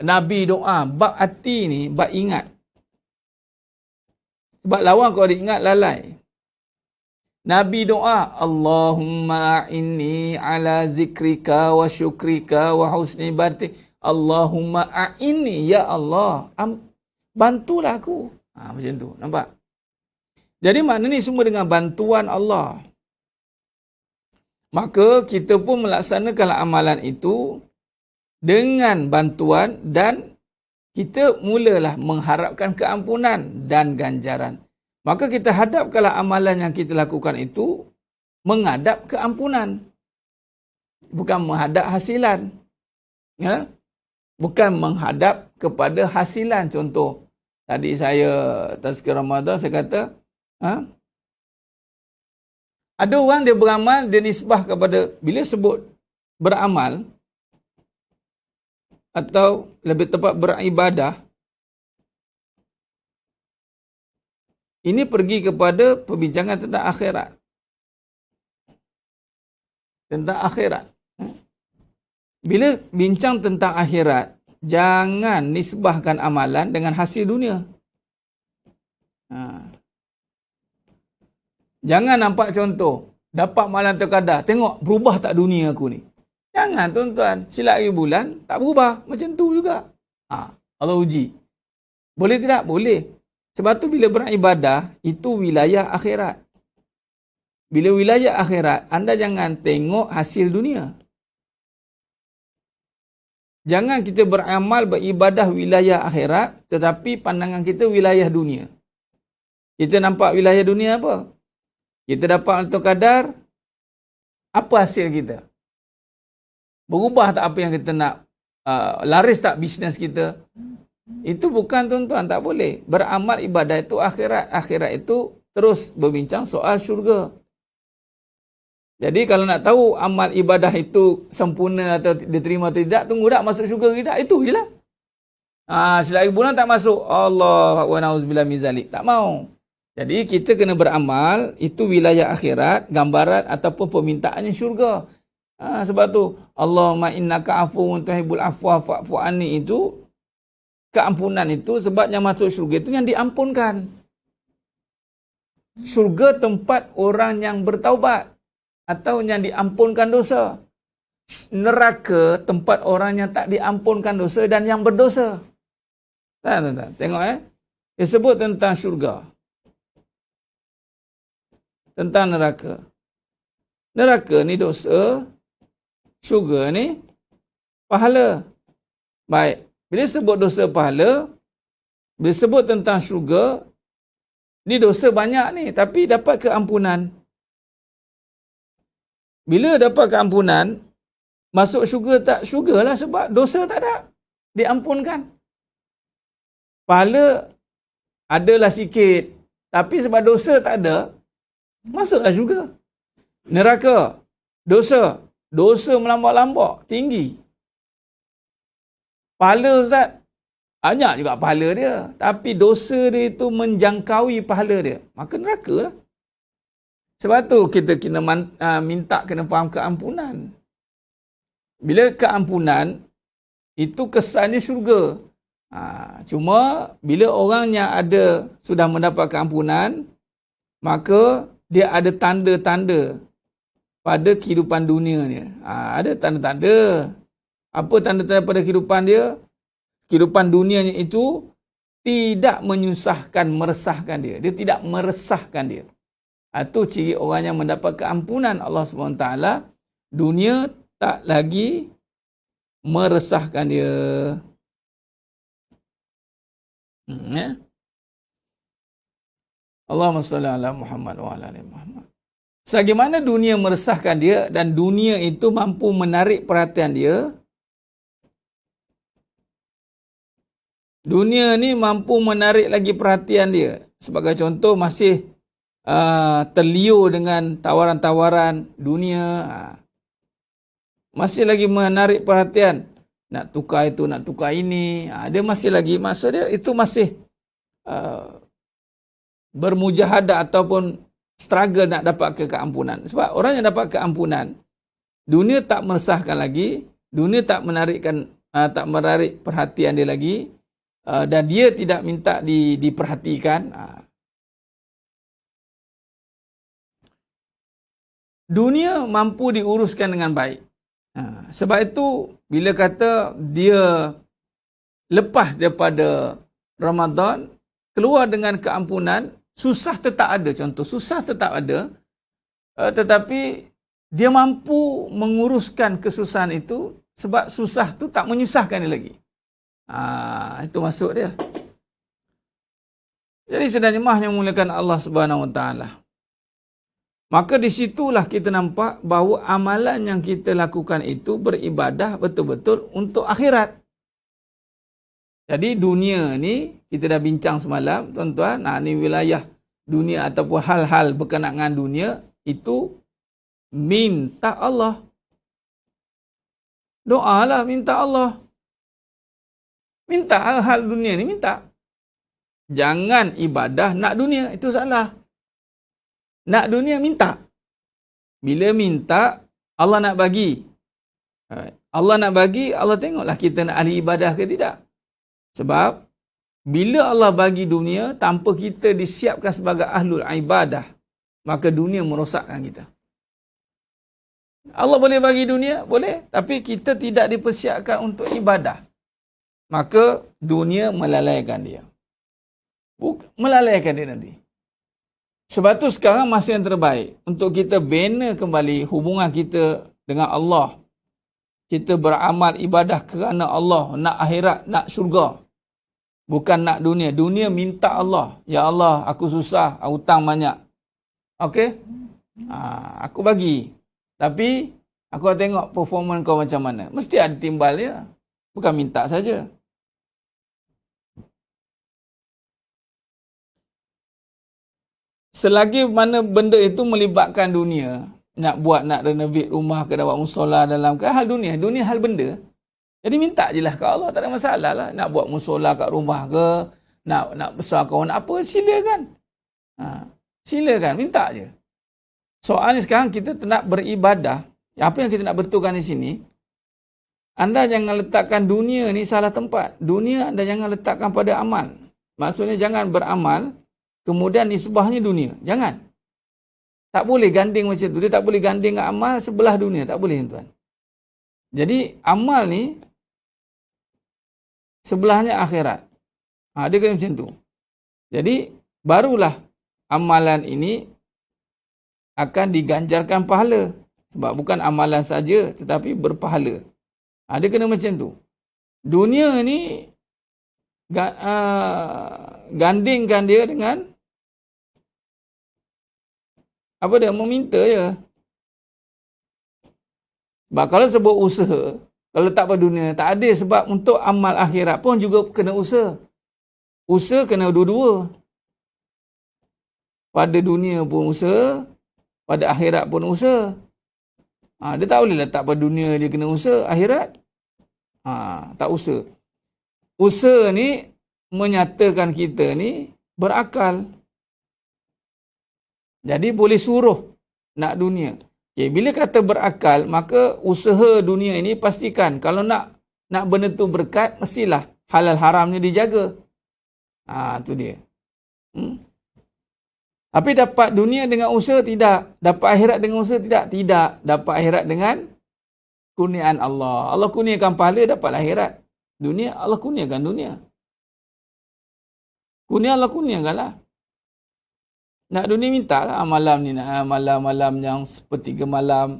Nabi doa, bab hati ni, bab ingat. Sebab lawan kalau dia ingat, lalai. Nabi doa, Allahumma a'inni ala zikrika wa syukrika wa husni ibadatik. Allahumma a'inni, ya Allah, bantulah aku. Macam tu, nampak? Jadi makna ni semua dengan bantuan Allah. Maka kita pun melaksanakan amalan itu dengan bantuan dan kita mulalah mengharapkan keampunan dan ganjaran. Maka kita hadapkanlah amalan yang kita lakukan itu menghadap keampunan. Bukan menghadap hasilan. Ya? Bukan menghadap kepada hasilan. Contoh, tadi saya tazkir Ramadan, saya kata, ada orang dia beramal, dia nisbah kepada, bila sebut beramal, atau lebih tepat beribadah, ini pergi kepada perbincangan tentang akhirat. Tentang akhirat. Bila bincang tentang akhirat, jangan nisbahkan amalan dengan hasil dunia. Jangan nampak contoh, dapat malam terkadar, tengok berubah tak dunia aku ni. Jangan tuan-tuan, silat hari bulan, tak berubah. Macam tu juga. Allah uji. Boleh tidak? Boleh. Sebab tu bila beribadah, itu wilayah akhirat. Bila wilayah akhirat, anda jangan tengok hasil dunia. Jangan kita beramal, beribadah wilayah akhirat, tetapi pandangan kita wilayah dunia. Kita nampak wilayah dunia apa? Kita dapat Lailatul Qadar, apa hasil kita? Berubah tak apa yang kita nak? Laris tak bisnes kita? Itu bukan tuan-tuan, tak boleh. Beramal ibadah itu akhirat. Akhirat itu terus berbincang soal syurga. Jadi kalau nak tahu amal ibadah itu sempurna atau diterima atau tidak, tunggu tak masuk syurga ke tidak, itu je lah. Selagi bulan tak masuk, Allah wa na'udzubillah min zalik. Tak mau. Jadi kita kena beramal, itu wilayah akhirat, gambaran ataupun permintaannya syurga. Sebab tu, Allahumma innaka afuwun tuhibbul afwa fa'fu anni, itu keampunan itu sebab yang masuk syurga itu yang diampunkan. Syurga tempat orang yang bertaubat atau yang diampunkan dosa. Neraka tempat orang yang tak diampunkan dosa dan yang berdosa. Tengok dia sebut tentang syurga. Tentang neraka. Neraka ni dosa, syurga ni pahala. Baik. Bila sebut dosa pahala, bila sebut tentang syurga, ni dosa banyak ni, tapi dapat keampunan. Bila dapat keampunan, masuk syurga tak? Syurga lah sebab dosa tak ada. Diampunkan. Pahala adalah sikit, tapi sebab dosa tak ada, masuklah syurga. Neraka, dosa. Dosa melambak-lambak, tinggi. Pahala Ustaz, banyak juga pahala dia. Tapi dosa dia itu menjangkaui pahala dia. Maka neraka lah. Sebab tu kita kena minta, kena faham keampunan. Bila keampunan, itu kesannya syurga. Cuma bila orang yang sudah mendapat keampunan, maka dia ada tanda-tanda pada kehidupan dunia dia. Ada tanda-tanda. Apa tanda-tanda pada kehidupan dia? Kehidupan dunianya itu tidak menyusahkan, meresahkan dia. Dia tidak meresahkan dia. Itu ciri orang yang mendapat keampunan Allah SWT. Dunia tak lagi meresahkan dia. Allahumma salli ala Muhammad wa ala ali Muhammad. Sebagaimana dunia meresahkan dia dan dunia itu mampu menarik perhatian dia, dunia ni mampu menarik lagi perhatian dia. Sebagai contoh, masih terliur dengan tawaran-tawaran dunia. Masih lagi menarik perhatian. Nak tukar itu, nak tukar ini. Dia masih lagi, maksud dia itu masih bermujahadah ataupun struggle nak dapat keampunan. Sebab orang yang dapat keampunan, dunia tak meresahkan lagi, dunia tak menarik perhatian dia lagi, dan dia tidak minta diperhatikan. Dunia mampu diuruskan dengan baik. Sebab itu, bila kata dia lepas daripada Ramadan, keluar dengan keampunan, susah tetap ada. Contoh, susah tetap ada, tetapi dia mampu menguruskan kesusahan itu sebab susah tu tak menyusahkan dia lagi. Itu maksud dia. Jadi sebenarnya yang memuliakan Allah Subhanahu Wa Taala. Maka di situlah kita nampak bahawa amalan yang kita lakukan itu beribadah betul-betul untuk akhirat. Jadi dunia ni, kita dah bincang semalam, tuan-tuan, ni wilayah dunia ataupun hal-hal berkenaan dengan dunia, itu minta Allah. Doalah minta Allah. Minta hal dunia ni, minta. Jangan ibadah nak dunia. Itu salah. Nak dunia minta. Bila minta, Allah nak bagi. Allah nak bagi, Allah tengoklah kita nak ahli ibadah ke tidak. Sebab, bila Allah bagi dunia, tanpa kita disiapkan sebagai ahlul ibadah, maka dunia merosakkan kita. Allah boleh bagi dunia, boleh. Tapi kita tidak dipersiapkan untuk ibadah. Maka dunia melalaikan dia. Melalaikan dia nanti. Sebab tu sekarang masa yang terbaik untuk kita bina kembali hubungan kita dengan Allah. Kita beramal ibadah kerana Allah, nak akhirat, nak syurga. Bukan nak dunia. Dunia minta Allah. Ya Allah, aku susah, hutang banyak. Okey? Aku bagi. Tapi, aku tengok performan kau macam mana. Mesti ada timbal dia. Bukan minta saja. Selagi mana benda itu melibatkan dunia, nak renovate rumah ke, nak buat musola dalam ke, hal dunia hal benda. Jadi minta je lah ke Allah, tak ada masalah lah. Nak buat musola kat rumah ke, nak besar kawan apa, silakan. Silakan, minta je. Soalnya sekarang kita nak beribadah, apa yang kita nak betulkan di sini, anda jangan letakkan dunia ni salah tempat. Dunia anda jangan letakkan pada amal. Maksudnya jangan beramal, kemudian nisbahnya dunia. Jangan. Tak boleh ganding macam tu. Dia tak boleh ganding amal sebelah dunia. Tak boleh, tuan. Jadi, amal ni, sebelahnya akhirat. Dia kena macam tu. Jadi, barulah amalan ini akan diganjarkan pahala. Sebab bukan amalan saja, tetapi berpahala. Dia kena macam tu. Dunia ni, gandingkan dia dengan apa dia? Meminta je. Sebab kalau sebut usaha, kalau tak pada dunia, tak ada sebab untuk amal akhirat pun juga kena usaha. Usaha kena dua-dua. Pada dunia pun usaha, pada akhirat pun usaha. Dia tak boleh letak pada dunia dia kena usaha, akhirat tak usaha. Usaha ni menyatakan kita ni berakal. Jadi boleh suruh nak dunia. Okay, bila kata berakal, maka usaha dunia ini pastikan. Kalau nak benda tu berkat, mestilah halal haramnya dijaga. Tu dia. Tapi dapat dunia dengan usaha tidak. Dapat akhirat dengan usaha tidak. Tidak. Dapat akhirat dengan kurniaan Allah. Allah kurniakan pahala, dapat akhirat. Dunia, Allah kurniakan dunia. Kurnia Allah kurniakanlah. Nak dunia mintalah malam ni, nak malam-malam yang sepertiga malam.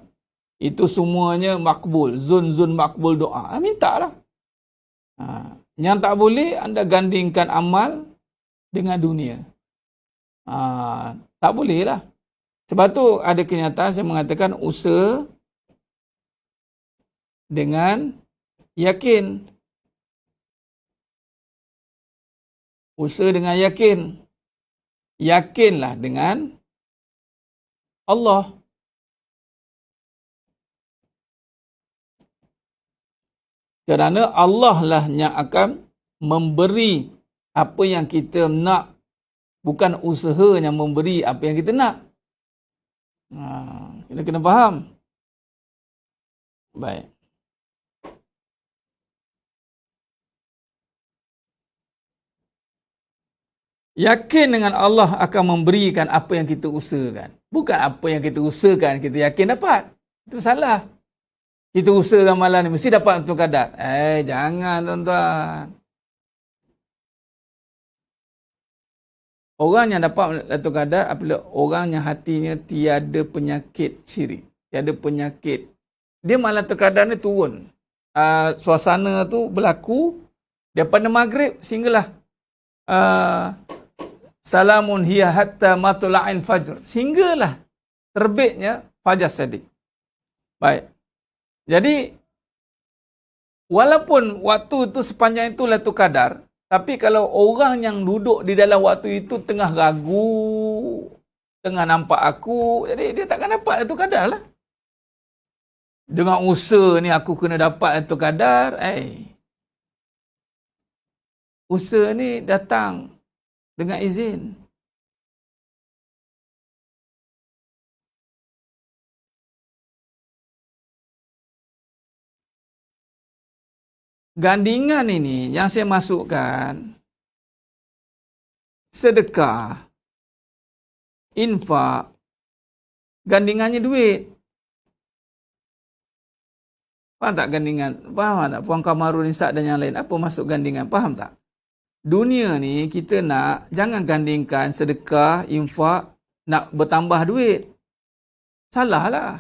Itu semuanya makbul. Zon-zon makbul doa. Mintalah. Yang tak boleh, anda gandingkan amal dengan dunia. Tak boleh lah. Sebab tu ada kenyataan saya mengatakan usaha dengan yakin. Usaha dengan yakin. Yakinlah dengan Allah. Kerana Allah lah yang akan memberi apa yang kita nak. Bukan usaha yang memberi apa yang kita nak. Kita kena faham. Baik. Yakin dengan Allah akan memberikan apa yang kita usahakan. Bukan apa yang kita usahakan, kita yakin dapat. Itu salah. Kita usahakan malam ni, mesti dapat untuk kadar. Jangan tuan-tuan. Orang yang dapat Lailatul Qadar apabila orang yang hatinya tiada penyakit syirik. Tiada penyakit. Dia malam Lailatul Qadar ni turun. Suasana tu berlaku daripada maghrib sehinggalah salamun hiya hatta matla'il fajr. Sehinggalah terbitnya fajar sadiq. Baik. Jadi, walaupun waktu itu sepanjang itu Lailatul Qadar, tapi kalau orang yang duduk di dalam waktu itu tengah ragu, tengah nampak aku, jadi dia takkan dapat Lailatul Qadar lah. Dengan usaha ni aku kena dapat Lailatul Qadar, usaha ni datang dengan izin. Gandingan ini yang saya masukkan sedekah, infak, gandingannya duit. Faham tak gandingan? Faham tak? Puan Kamarul Ishak dan yang lain. Apa masuk gandingan? Faham tak? Dunia ni kita nak, jangan gandingkan sedekah, infak, nak bertambah duit. Salah lah.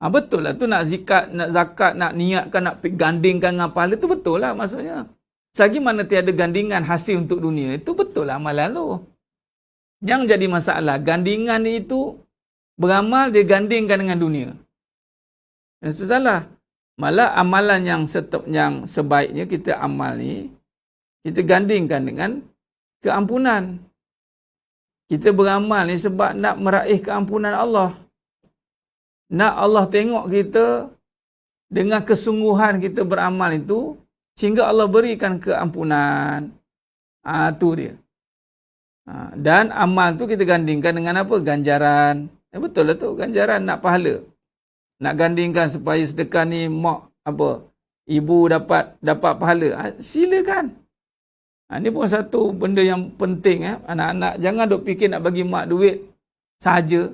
Betul lah tu nak zakat, nak niatkan, nak gandingkan dengan pahala tu betul lah maksudnya. Selagi mana tiada gandingan hasil untuk dunia, itu betul lah amalan tu. Yang jadi masalah, gandingan itu beramal dia gandingkan dengan dunia. Itu salah. Malah amalan yang sebaiknya kita amal ni, kita gandingkan dengan keampunan. Kita beramal ni sebab nak meraih keampunan Allah. Nak Allah tengok kita dengan kesungguhan kita beramal itu, sehingga Allah berikan keampunan. Tu dia. Dan amal tu kita gandingkan dengan apa? Ganjaran. Betul lah tu, ganjaran nak pahala. Nak gandingkan supaya sedekah ni ibu dapat pahala. Silakan. Ini pun satu benda yang penting. Anak-anak jangan duk fikir nak bagi mak duit sahaja.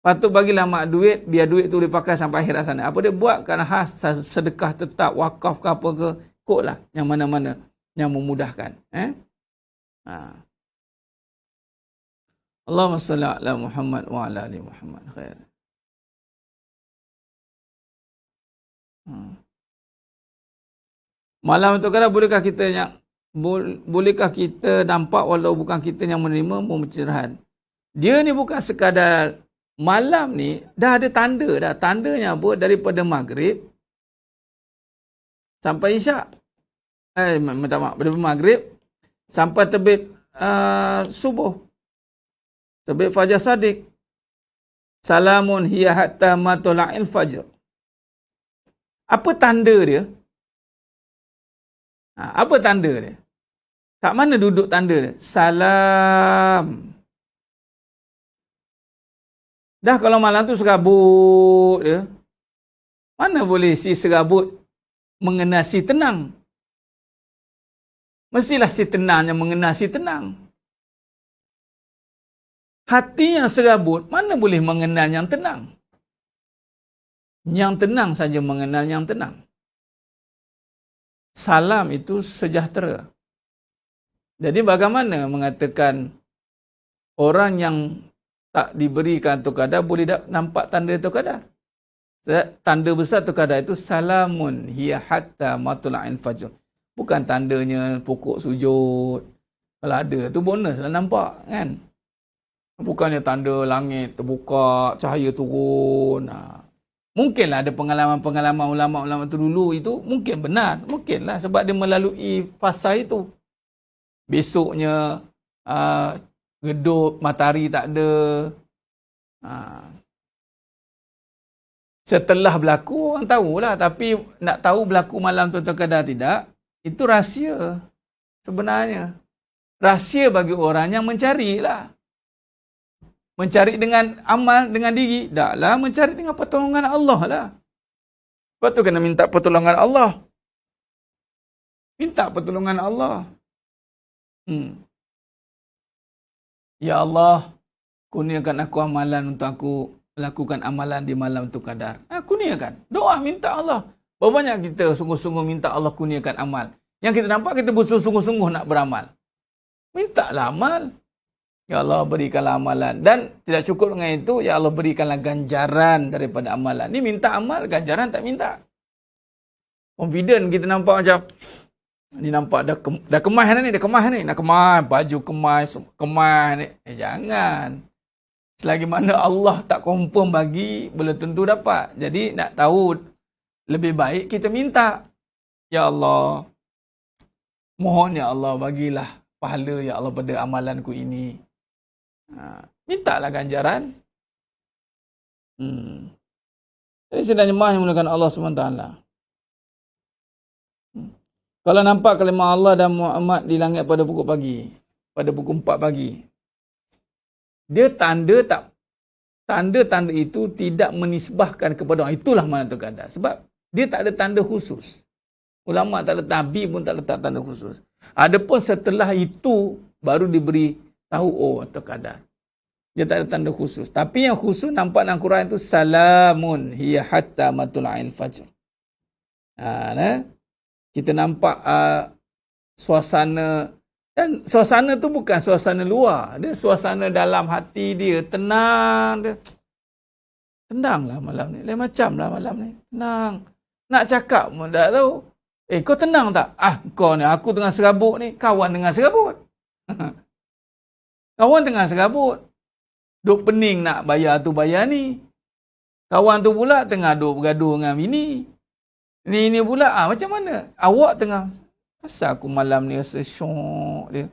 Patut bagilah mak duit, biar duit tu boleh pakai sampai akhirat sana. Apa dia buat? Kerana sedekah tetap, wakaf ke apa ke, ikutlah yang mana-mana yang memudahkan. Allahumma salli ala Muhammad wa ala ali Muhammad. Khair. Malam itu kadang bolehkah kita nampak walau bukan kita yang menerima pencerahan? Dia ni bukan sekadar malam ni, dah ada tanda dah. Tandanya apa? Daripada maghrib sampai isyak. Minta maaf. Daripada maghrib sampai terbit subuh. Terbit fajar sadiq. Salamun hiya hatta matula'il fajr. Apa tanda dia? Apa tanda dia? Kat mana duduk tanda dia? Salam. Dah kalau malam tu serabut ya. Mana boleh si serabut mengenal si tenang? Mestilah si tenang yang mengenal si tenang. Hati yang serabut mana boleh mengenal yang tenang? Yang tenang saja mengenal yang tenang. Salam itu sejahtera. Jadi bagaimana mengatakan orang yang tak diberikan tu kadar boleh nampak tanda tu kadar? Tanda besar tu kadar itu salamun hiya hatta matla'il fajr. Bukan tandanya pokok sujud. Kalau ada tu bonus lah nampak kan. Bukannya tanda langit terbuka, cahaya turun. Mungkinlah ada pengalaman-pengalaman ulama-ulama tu dulu itu mungkin benar. Mungkinlah sebab dia melalui fasa itu. Besoknya redup, matahari tak ada. Setelah berlaku, orang tahulah. Tapi nak tahu berlaku malam tu atau kadar tidak, itu rahsia sebenarnya. Rahsia bagi orang yang mencarilah. Mencari dengan amal, dengan diri. Taklah, mencari dengan pertolongan Allah lah. Sebab tu kena minta pertolongan Allah. Minta pertolongan Allah. Ya Allah, kurniakan aku amalan untuk aku lakukan amalan di malam tu kadar. Kurniakan. Doa minta Allah. Berapa banyak kita sungguh-sungguh minta Allah kurniakan amal. Yang kita nampak kita bersungguh-sungguh nak beramal. Mintalah amal. Ya Allah berikanlah amalan. Dan tidak cukup dengan itu, ya Allah berikanlah ganjaran daripada amalan. Ni minta amal, ganjaran tak minta. Confident kita nampak macam ni nampak dah kemas ni, nak kemas, baju kemas ni. Jangan. Selagi mana Allah tak confirm bagi, belum tentu dapat. Jadi nak tahu lebih baik kita minta. Ya Allah, mohon ya Allah bagilah pahala ya Allah pada amalanku ini. Mintalah ganjaran. Jadi sedang jemaah yang menggunakan Allah SWT. Kalau nampak kalimah Allah dan Muhammad di langit pada pukul pagi. pada pukul 4 pagi. Dia tanda-tanda itu tidak menisbahkan kepada orang. Itulah Lailatul Qadar. Sebab dia tak ada tanda khusus. Ulama tak ada, Nabi pun tak letak tanda khusus. Adapun setelah itu baru diberi tahu Lailatul Qadar. Dia tak ada tanda khusus. Tapi yang khusus nampak dalam Quran itu salamun hiya hatta matla'il fajr. Kita nampak suasana, dan suasana tu bukan suasana luar, dia suasana dalam hati dia, tenang dia. Tenanglah malam ni, lain macam lah malam ni, tenang. Nak cakap pun tak tahu. Kau tenang tak? Kau ni, aku tengah serabut ni, kawan tengah serabut. Kawan tengah serabut. Duk pening nak bayar tu bayar ni. Kawan tu pula tengah duk bergaduh dengan bini. Ini pula, macam mana? Awak tengah, asal aku malam ni rasa syok dia.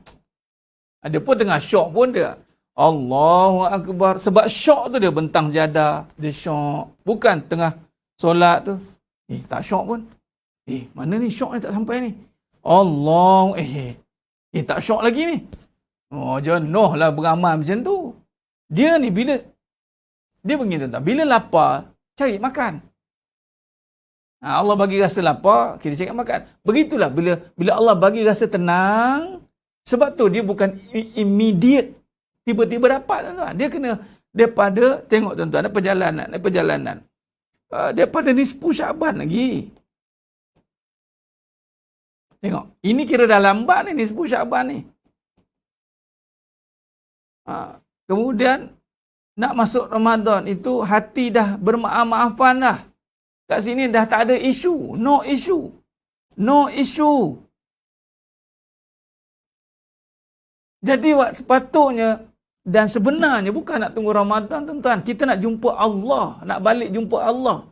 Ada pun tengah syok pun dia, Allahu Akbar. Sebab syok tu dia bentang jadah. Dia syok. Bukan tengah solat tu. Tak syok pun. Mana ni syok ni tak sampai ni. Allah. Tak syok lagi ni. Jenuh lah beramal macam tu. Dia ni bila, dia begini tuan-tuan. Bila lapar, cari makan. Allah bagi rasa lapar, kita cari makan. Begitulah bila Allah bagi rasa tenang, sebab tu dia bukan immediate tiba-tiba dapat tuan-tuan. Dia kena daripada, tengok tuan-tuan, ada perjalanan. Daripada nisfu Syaban lagi. Tengok, ini kira dah lambat ni nisfu Syaban ni. Kemudian nak masuk Ramadan itu hati dah bermaaf-maafan dah. Kat sini dah tak ada isu. No issue. Jadi sepatutnya dan sebenarnya bukan nak tunggu Ramadan tuan-tuan. Kita nak jumpa Allah. Nak balik jumpa Allah.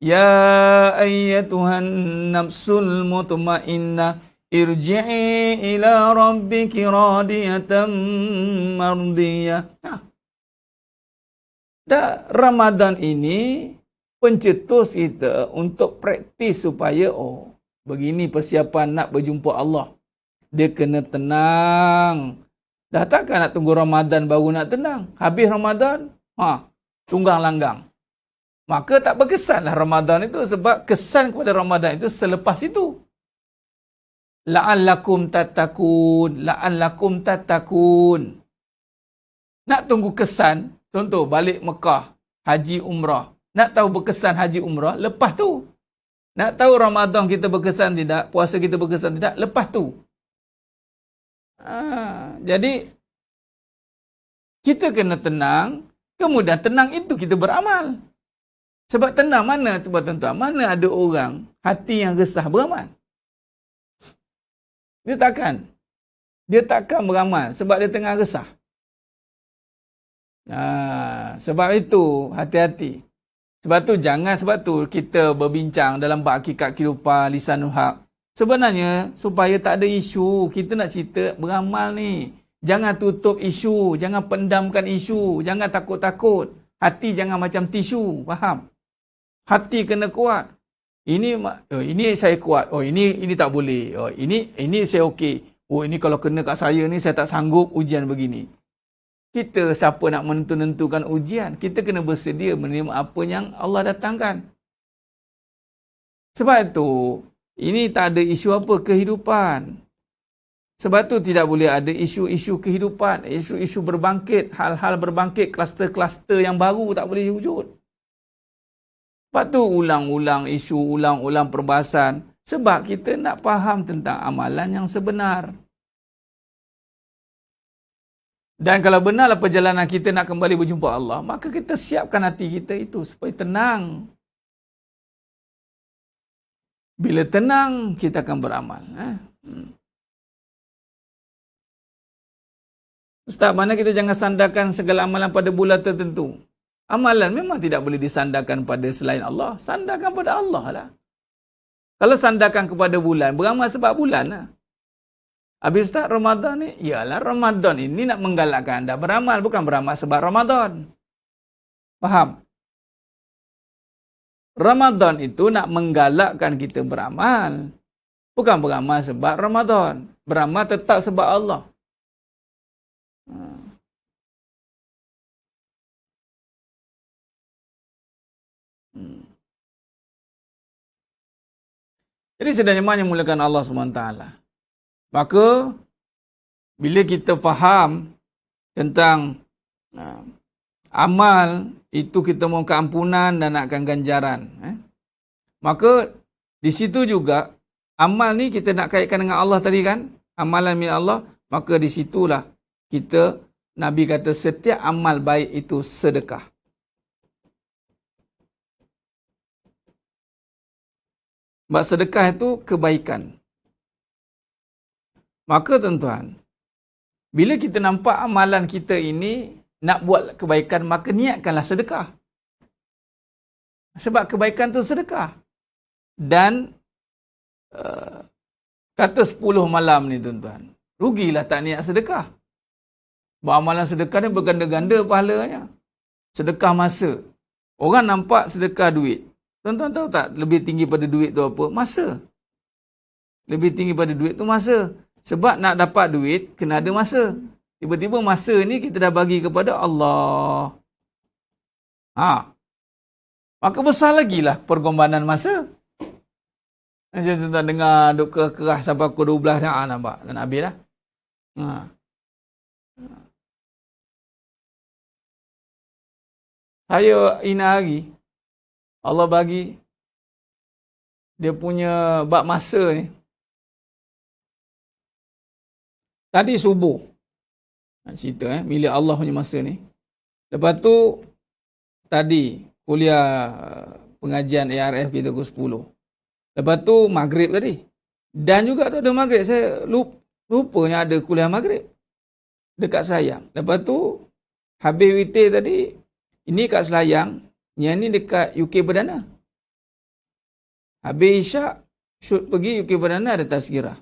Ya ayyatuhan nafsul mutmainnah. Irji'i ila rabbiki radiyatan mardiyah. Dah Ramadan ini pencetus kita untuk praktis supaya begini persiapan nak berjumpa Allah. Dia kena tenang. Dah takkan nak tunggu Ramadan baru nak tenang. Habis Ramadan, tunggang langgang. Maka tak berkesanlah Ramadan itu, sebab kesan kepada Ramadan itu selepas itu. La'allakum tattaqun. Nak tunggu kesan, contoh balik Mekah, haji umrah. Nak tahu berkesan haji umrah, lepas tu. Nak tahu Ramadan kita berkesan tidak, puasa kita berkesan tidak, lepas tu. Jadi, kita kena tenang, kemudian tenang itu kita beramal. Sebab tenang mana, sebab tuan-tuan, mana ada orang hati yang resah beramal? Dia takkan beramal sebab dia tengah resah. Sebab itu hati-hati. Sebab tu kita berbincang dalam bab hakikat kehidupan lisanul haq. Sebenarnya supaya tak ada isu, kita nak cerita beramal ni. Jangan tutup isu, jangan pendamkan isu, jangan takut-takut. Hati jangan macam tisu, faham? Hati kena kuat. Ini saya kuat. Ini tak boleh. Ini saya okey. Ini kalau kena kat saya ni saya tak sanggup ujian begini. Kita siapa nak menentukan ujian? Kita kena bersedia menerima apa yang Allah datangkan. Sebab itu, ini tak ada isu apa kehidupan. Sebab tu tidak boleh ada isu-isu kehidupan, isu-isu berbangkit, hal-hal berbangkit, kluster-kluster yang baru tak boleh wujud. Sebab tu ulang-ulang isu, ulang-ulang perbahasan. Sebab kita nak faham tentang amalan yang sebenar. Dan kalau benarlah perjalanan kita nak kembali berjumpa Allah, maka kita siapkan hati kita itu supaya tenang. Bila tenang, kita akan beramal. Ustaz, mana kita jangan sandarkan segala amalan pada bulan tertentu. Amalan memang tidak boleh disandarkan pada selain Allah. Sandarkan pada Allah lah. Kalau sandarkan kepada bulan, beramal sebab bulan lah. Habis Ustaz, Ramadan ni, ialah Ramadan ini nak menggalakkan anda beramal, bukan beramal sebab Ramadan. Faham? Ramadan itu nak menggalakkan kita beramal, bukan beramal sebab Ramadan. beramal tetap sebab Allah. Jadi sedang yang mulakan Allah SWT. Maka bila kita faham tentang amal itu kita mohon keampunan dan nakkan ganjaran, maka di situ juga amal ni kita nak kaitkan dengan Allah tadi kan, amalan milik Allah, maka di situlah kita, Nabi kata setiap amal baik itu sedekah. Sebab sedekah itu kebaikan. Maka tuan-tuan, bila kita nampak amalan kita ini nak buat kebaikan, maka niatkanlah sedekah. Sebab kebaikan tu sedekah. Dan kata 10 malam ni tuan-tuan, rugilah tak niat sedekah. Sebab amalan sedekah ni berganda-ganda pahalanya. Sedekah masa. Orang nampak sedekah duit. Tuan-tuan tahu tak lebih tinggi pada duit tu apa? Masa. Lebih tinggi pada duit tu masa. Sebab nak dapat duit, kena ada masa. Tiba-tiba masa ni kita dah bagi kepada Allah. Maka besar lagi lah pergombanan masa. Macam tuan-tuan dengar duk kerah sampai pukul 12 dah. Nampak? Dan habis dah. Saya ina hari, Allah bagi dia punya bab masa ni. Tadi subuh. Nak cerita milik Allah punya masa ni. Lepas tu tadi kuliah pengajian ARF kita pukul 10. Lepas tu maghrib tadi. Dan juga tu ada maghrib. Saya lupanya ada kuliah maghrib dekat Selayang. Lepas tu habis witir tadi, ini kat Selayang, yang ni dekat UK Perdana. Habis isyak, shoot pergi UK Perdana ada tazkirah.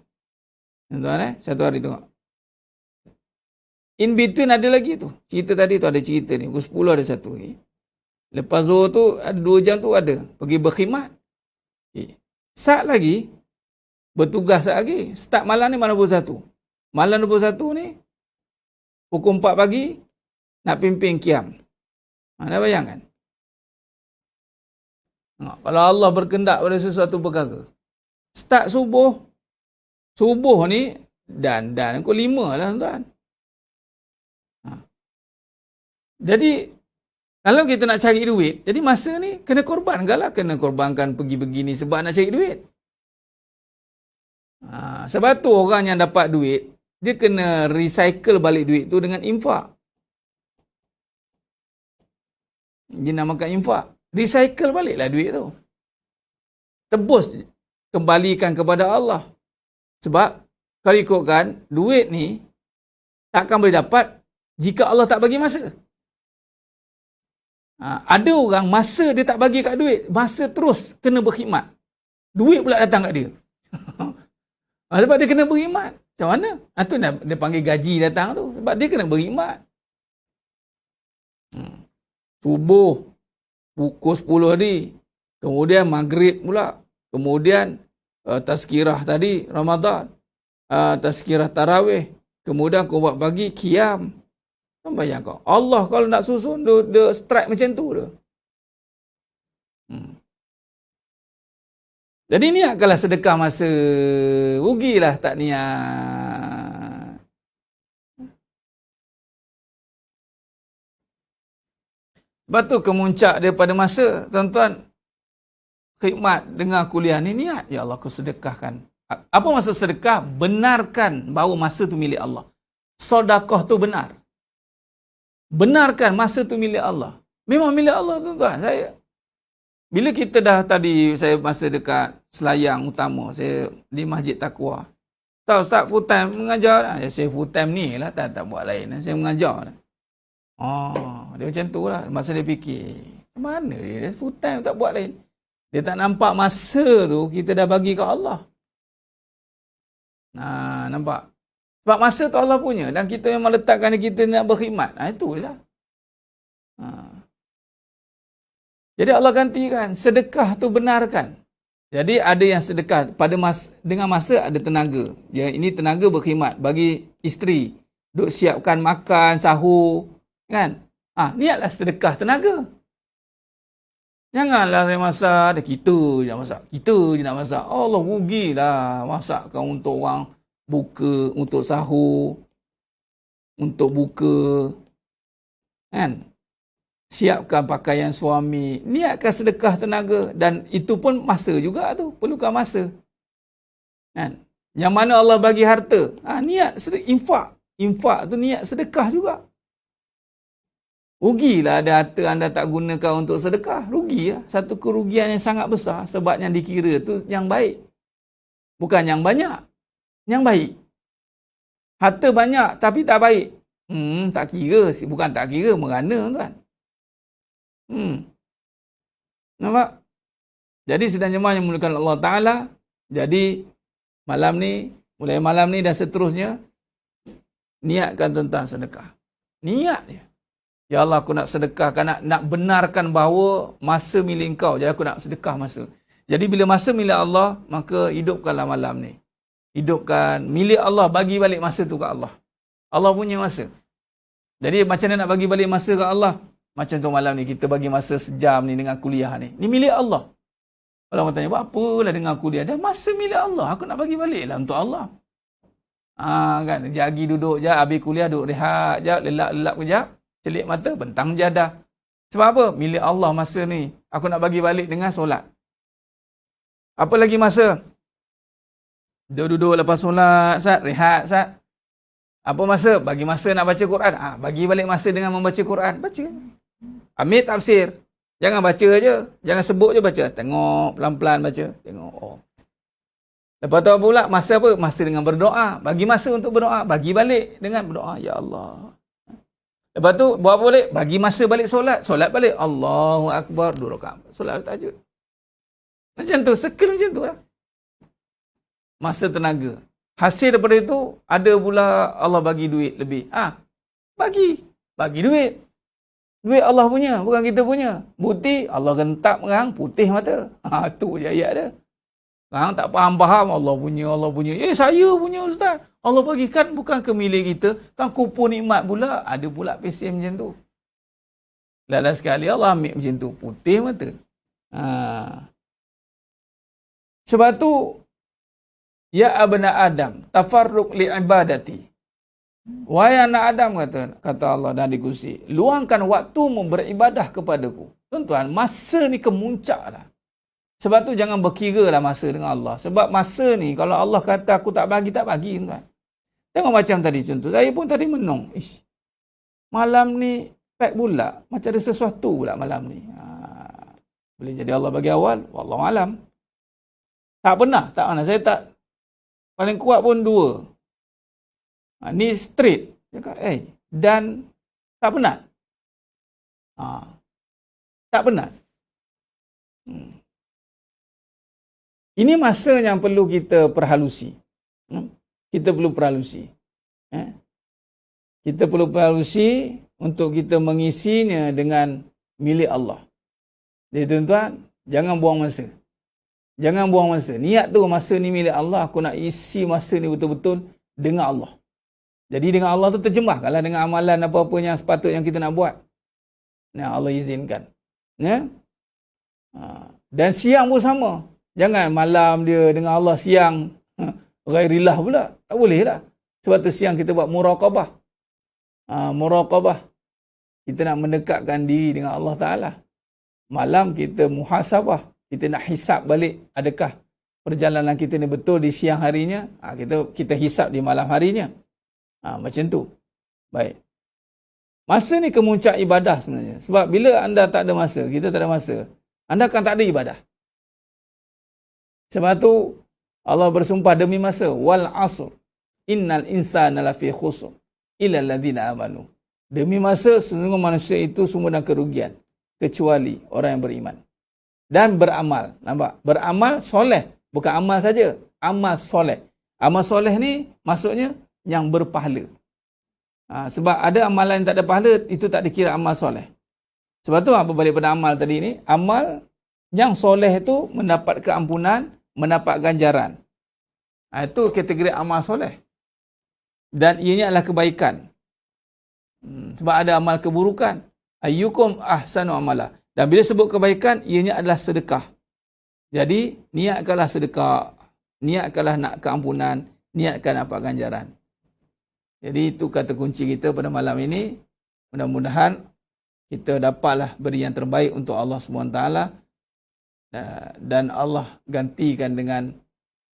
Tuan-tuan satu hari tengok. In between ada lagi tu. Cerita tadi tu ada cerita ni. Pukul 10 ada satu lagi. Lepas Zuhur tu ada 2 jam tu ada. Pergi berkhidmat. Saat lagi, bertugas saat lagi. Start malam ni malam 21. Malam 21 ni, pukul 4 pagi, nak pimpin qiyam. Anda bayangkan? Kalau Allah berkendak pada sesuatu perkara. Start subuh. Subuh ni, dan pukul 5 lah tuan-tuan. Jadi, kalau kita nak cari duit, jadi masa ni kena korbankan lah. Kena korbankan pergi begini sebab nak cari duit. Sebab tu orang yang dapat duit, dia kena recycle balik duit tu dengan infak. Dia namakan infak. Recycle baliklah duit tu. Tebus kembalikan kepada Allah. Sebab kalau ikutkan, duit ni takkan boleh dapat jika Allah tak bagi masa. Ada orang masa dia tak bagi kat duit, masa terus kena berkhidmat. Duit pula datang kat dia. Sebab dia kena berkhidmat. Macam mana? Itu dia panggil gaji datang tu. Sebab dia kena berkhidmat. Subuh pukul 10 tadi. Kemudian maghrib pula. Kemudian tazkirah tadi Ramadan. Tazkirah tarawih. Kemudian kau buat pagi qiyam. Kau bayang kau. Allah kalau nak susun dia strike macam tu dia. Jadi niatkanlah sedekah masa. Rugilah tak niat. Lepas tu kemuncak daripada masa, tuan-tuan, khidmat dengar kuliah ni niat. Ya Allah, aku sedekahkan. Apa maksud sedekah? Benarkan bahawa masa tu milik Allah. Sedekah tu benar. Benarkan masa tu milik Allah. Memang milik Allah, tuan-tuan. Bila kita dah tadi, saya masa dekat Selayang Utama, saya di Masjid Taqwa. Tahu Ustaz full time mengajar lah. Saya full time ni lah, tak buat lain. Saya mengajar lah. Dia macam tu lah. Masa dia fikir, mana dia full time tak buat lain. Dia tak nampak masa tu kita dah bagi ke Allah. Nampak? Sebab masa tu Allah punya. Dan kita memang letakkan kita nak berkhidmat. Itulah. Jadi Allah gantikan. Sedekah tu benarkan. Jadi ada yang sedekah dengan masa ada tenaga. Ya, ini tenaga berkhidmat bagi isteri. Duk siapkan makan, sahur, kan? Niatlah sedekah tenaga. Janganlah saya masak, ada kita je nak masak. Kita je nak masak. Allah rugilah masakkan untuk orang buka, untuk sahur, untuk buka. Kan? Siapkan pakaian suami, niatkan sedekah tenaga, dan itu pun masa juga tu, perlukan masa. Kan? Yang mana Allah bagi harta, niat infak. Infak tu niat sedekah juga. Rugilah ada harta anda tak gunakan untuk sedekah, rugi lah. Satu kerugian yang sangat besar, sebab yang dikira tu yang baik. Bukan yang banyak, yang baik. Harta banyak tapi tak baik. Tak kira, bukan tak kira, merana tuan. Nampak? Jadi sedang jemaah yang memuliakan Allah Ta'ala, jadi malam ni, mulai malam ni dan seterusnya, niatkan tentang sedekah. Niat dia. Ya Allah, aku nak sedekahkan, nak benarkan bahawa masa milik kau, jadi aku nak sedekah masa. Jadi bila masa milik Allah, maka hidupkanlah malam ni. Hidupkan milik Allah, bagi balik masa tu ke Allah. Allah punya masa. Jadi macam mana nak bagi balik masa ke Allah? Macam tu malam ni kita bagi masa sejam ni dengan kuliah ni. Ni milik Allah. Kalau orang tanya, buat apalah dengan kuliah? Dah masa milik Allah. Aku nak bagi balik lah untuk Allah. Kan? Jagi duduk je, habis kuliah duduk rehat je, lelap-lelap kejap, celik mata, bentang jadah. Sebab apa? Milik Allah masa ni. Aku nak bagi balik dengan solat. Apa lagi masa? Duduk lepas solat, Ustaz, rehat, Ustaz. Apa masa? Bagi masa nak baca Quran. Bagi balik masa dengan membaca Quran. Baca. Ambil tafsir. Jangan baca je. Jangan sebut je baca. Tengok pelan-pelan baca. Tengok. Lepas tu pula masa apa? Masa dengan berdoa. Bagi masa untuk berdoa. Bagi balik dengan berdoa. Ya Allah. Lepas tu buat apa balik? Bagi masa balik solat. Solat balik. Allahu Akbar. 2 rakaat. Solat tahajud. Macam tu. Sekal macam tu lah. Masa tenaga. Hasil daripada itu, ada pula Allah bagi duit lebih. Bagi duit. Duit Allah punya, bukan kita punya. Bukti, Allah rentap orang, putih mata. Tu je ayat dia. Orang tak faham-faham, Allah punya. Saya punya Ustaz. Allah bagikan bukan ke milik kita, kan kupon nikmat pula. Ada pula pesen macam tu. Lala sekali Allah ambil macam tu, putih mata. Sebab tu, ya abna Adam, tafarruq li ibadati. Wahai anak Adam, kata Allah dan dikusi, luangkan waktumu beribadah kepadaku. Tuan-tuan, masa ni kemuncak dah. Sebab tu jangan berkira lah masa dengan Allah. Sebab masa ni, kalau Allah kata aku tak bagi, tuan. Tengok macam tadi contoh. Saya pun tadi menung. Malam ni, pack pula. Macam ada sesuatu pula malam ni. Boleh jadi Allah bagi awal. Wallahualam. Tak pernah. Saya tak. Paling kuat pun 2. Ni straight. Dan tak penat. Tak penat. Ini masa yang perlu kita perhalusi. Kita perlu perhalusi. Kita perlu perhalusi untuk kita mengisinya dengan milik Allah. Jadi tuan-tuan, jangan buang masa. Jangan buang masa. Niat tu masa ni milik Allah. Aku nak isi masa ni betul-betul dengan Allah. Jadi dengan Allah tu terjemahkanlah dengan amalan apa-apa yang sepatutnya kita nak buat. Allah izinkan. Dan siang pun sama. Jangan malam dia dengan Allah, siang ghairillah pula. Tak boleh lah. Sebab tu siang kita buat muraqabah. Muraqabah. Kita nak mendekatkan diri dengan Allah Ta'ala. Malam kita muhasabah. Kita nak hisap balik. Adakah perjalanan kita ni betul di siang harinya? Kita hisap di malam harinya. Macam tu. Baik. Masa ni kemuncak ibadah sebenarnya. Sebab bila anda tak ada masa, kita tak ada masa, anda akan tak ada ibadah. Sebab tu Allah bersumpah demi masa. Wal asr. Innal insana lafi khusr. Illa alladhina amanu. Demi masa, sesungguhnya manusia itu semua dalam kerugian. Kecuali orang yang beriman. Dan beramal. Nampak? Beramal soleh. Bukan amal saja. Amal soleh. Amal soleh ni maksudnya yang berpahala. Sebab ada amalan yang tak ada pahala, itu tak dikira amal soleh. Sebab tu apa balik pada amal tadi ni? Amal Yang soleh itu mendapat keampunan, mendapat ganjaran. Itu kategori amal soleh. Dan ianya adalah kebaikan. Sebab ada amal keburukan. Ayyukum ahsanu amala. Dan bila sebut kebaikan, ianya adalah sedekah. Jadi, niatkanlah sedekah. Niatkanlah nak keampunan. Niatkan dapat ganjaran. Jadi, itu kata kunci kita pada malam ini. Mudah-mudahan kita dapatlah beri yang terbaik untuk Allah SWT. Dan Allah gantikan dengan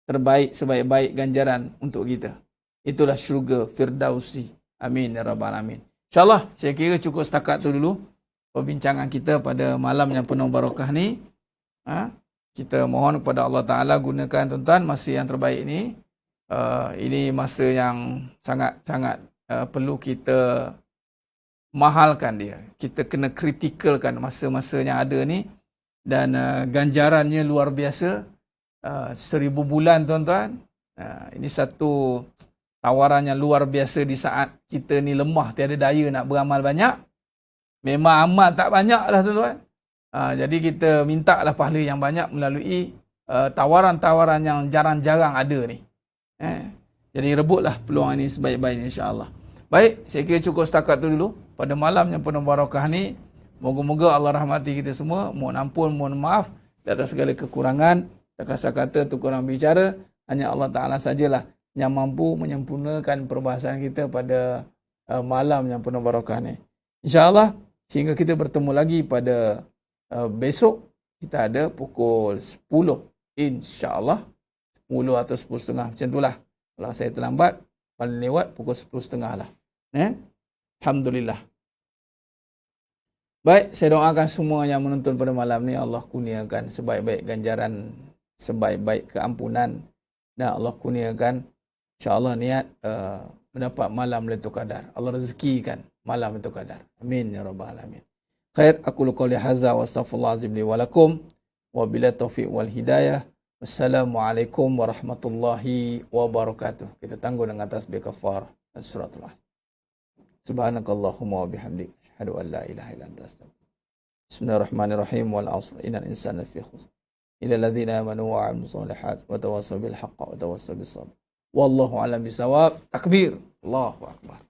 terbaik, sebaik-baik ganjaran untuk kita. Itulah syurga Firdausi. Amin ya rabbal alamin. InsyaAllah, saya kira cukup setakat tu dulu perbincangan kita pada malam yang penuh barakah ni. Kita mohon kepada Allah Ta'ala gunakan tuan-tuan masa yang terbaik ni. Ini masa yang sangat-sangat perlu kita mahalkan dia. Kita kena kritikalkan masa-masa yang ada ni. Dan ganjarannya luar biasa. 1000 bulan tuan-tuan. Ini satu tawaran yang luar biasa di saat kita ni lemah, tiada daya nak beramal banyak. Memang amal tak banyak lah tuan-tuan. Jadi kita minta lah pahala yang banyak melalui tawaran-tawaran yang jarang-jarang ada ni. Jadi rebutlah peluang ini sebaik-baiknya insya-Allah. Baik, saya kira cukup setakat tu dulu pada malam yang penuh barakah ni. Moga-moga Allah rahmati kita semua. Mohon ampun, mohon maaf di atas segala kekurangan. Terkasar kata tu kurang bicara. Hanya Allah Ta'ala sajalah yang mampu menyempurnakan perbahasan kita pada malam yang penuh barakah ni. InsyaAllah, sehingga kita bertemu lagi pada besok. Kita ada pukul 10. InsyaAllah. 10 atau 10.30. Macam itulah. Kalau saya terlambat, paling lewat pukul 10.30 lah. Alhamdulillah. Baik, saya doakan semua yang menonton pada malam ni Allah kurniakan sebaik-baik ganjaran, sebaik-baik keampunan, dan Allah kurniakan insya-Allah niat mendapat malam Lailatul Qadar. Allah rezekikan malam Lailatul Qadar. Amin ya rabbal alamin. Khair, aku qouli hadza wa astaghfirullahalazim li wa lakum wa billahi taufiq wal hidayah. Wassalamualaikum warahmatullahi wabarakatuh. Kita tangguh dengan tasbih kafarah dan suratul Asr. Subhanakallahumma wa bihamdika asyhadu an la ilaha illa anta astaghfiruka. Bismillahirrahmanirrahim. Wal 'asr innal insana lafi khusr. Illa alladziina aamanu wa 'amilus shalihaati wa tawassaw bil haqqi wa tawassaw bis sabr. Wallahu a'lam bisawab. Takbir. Allahu akbar.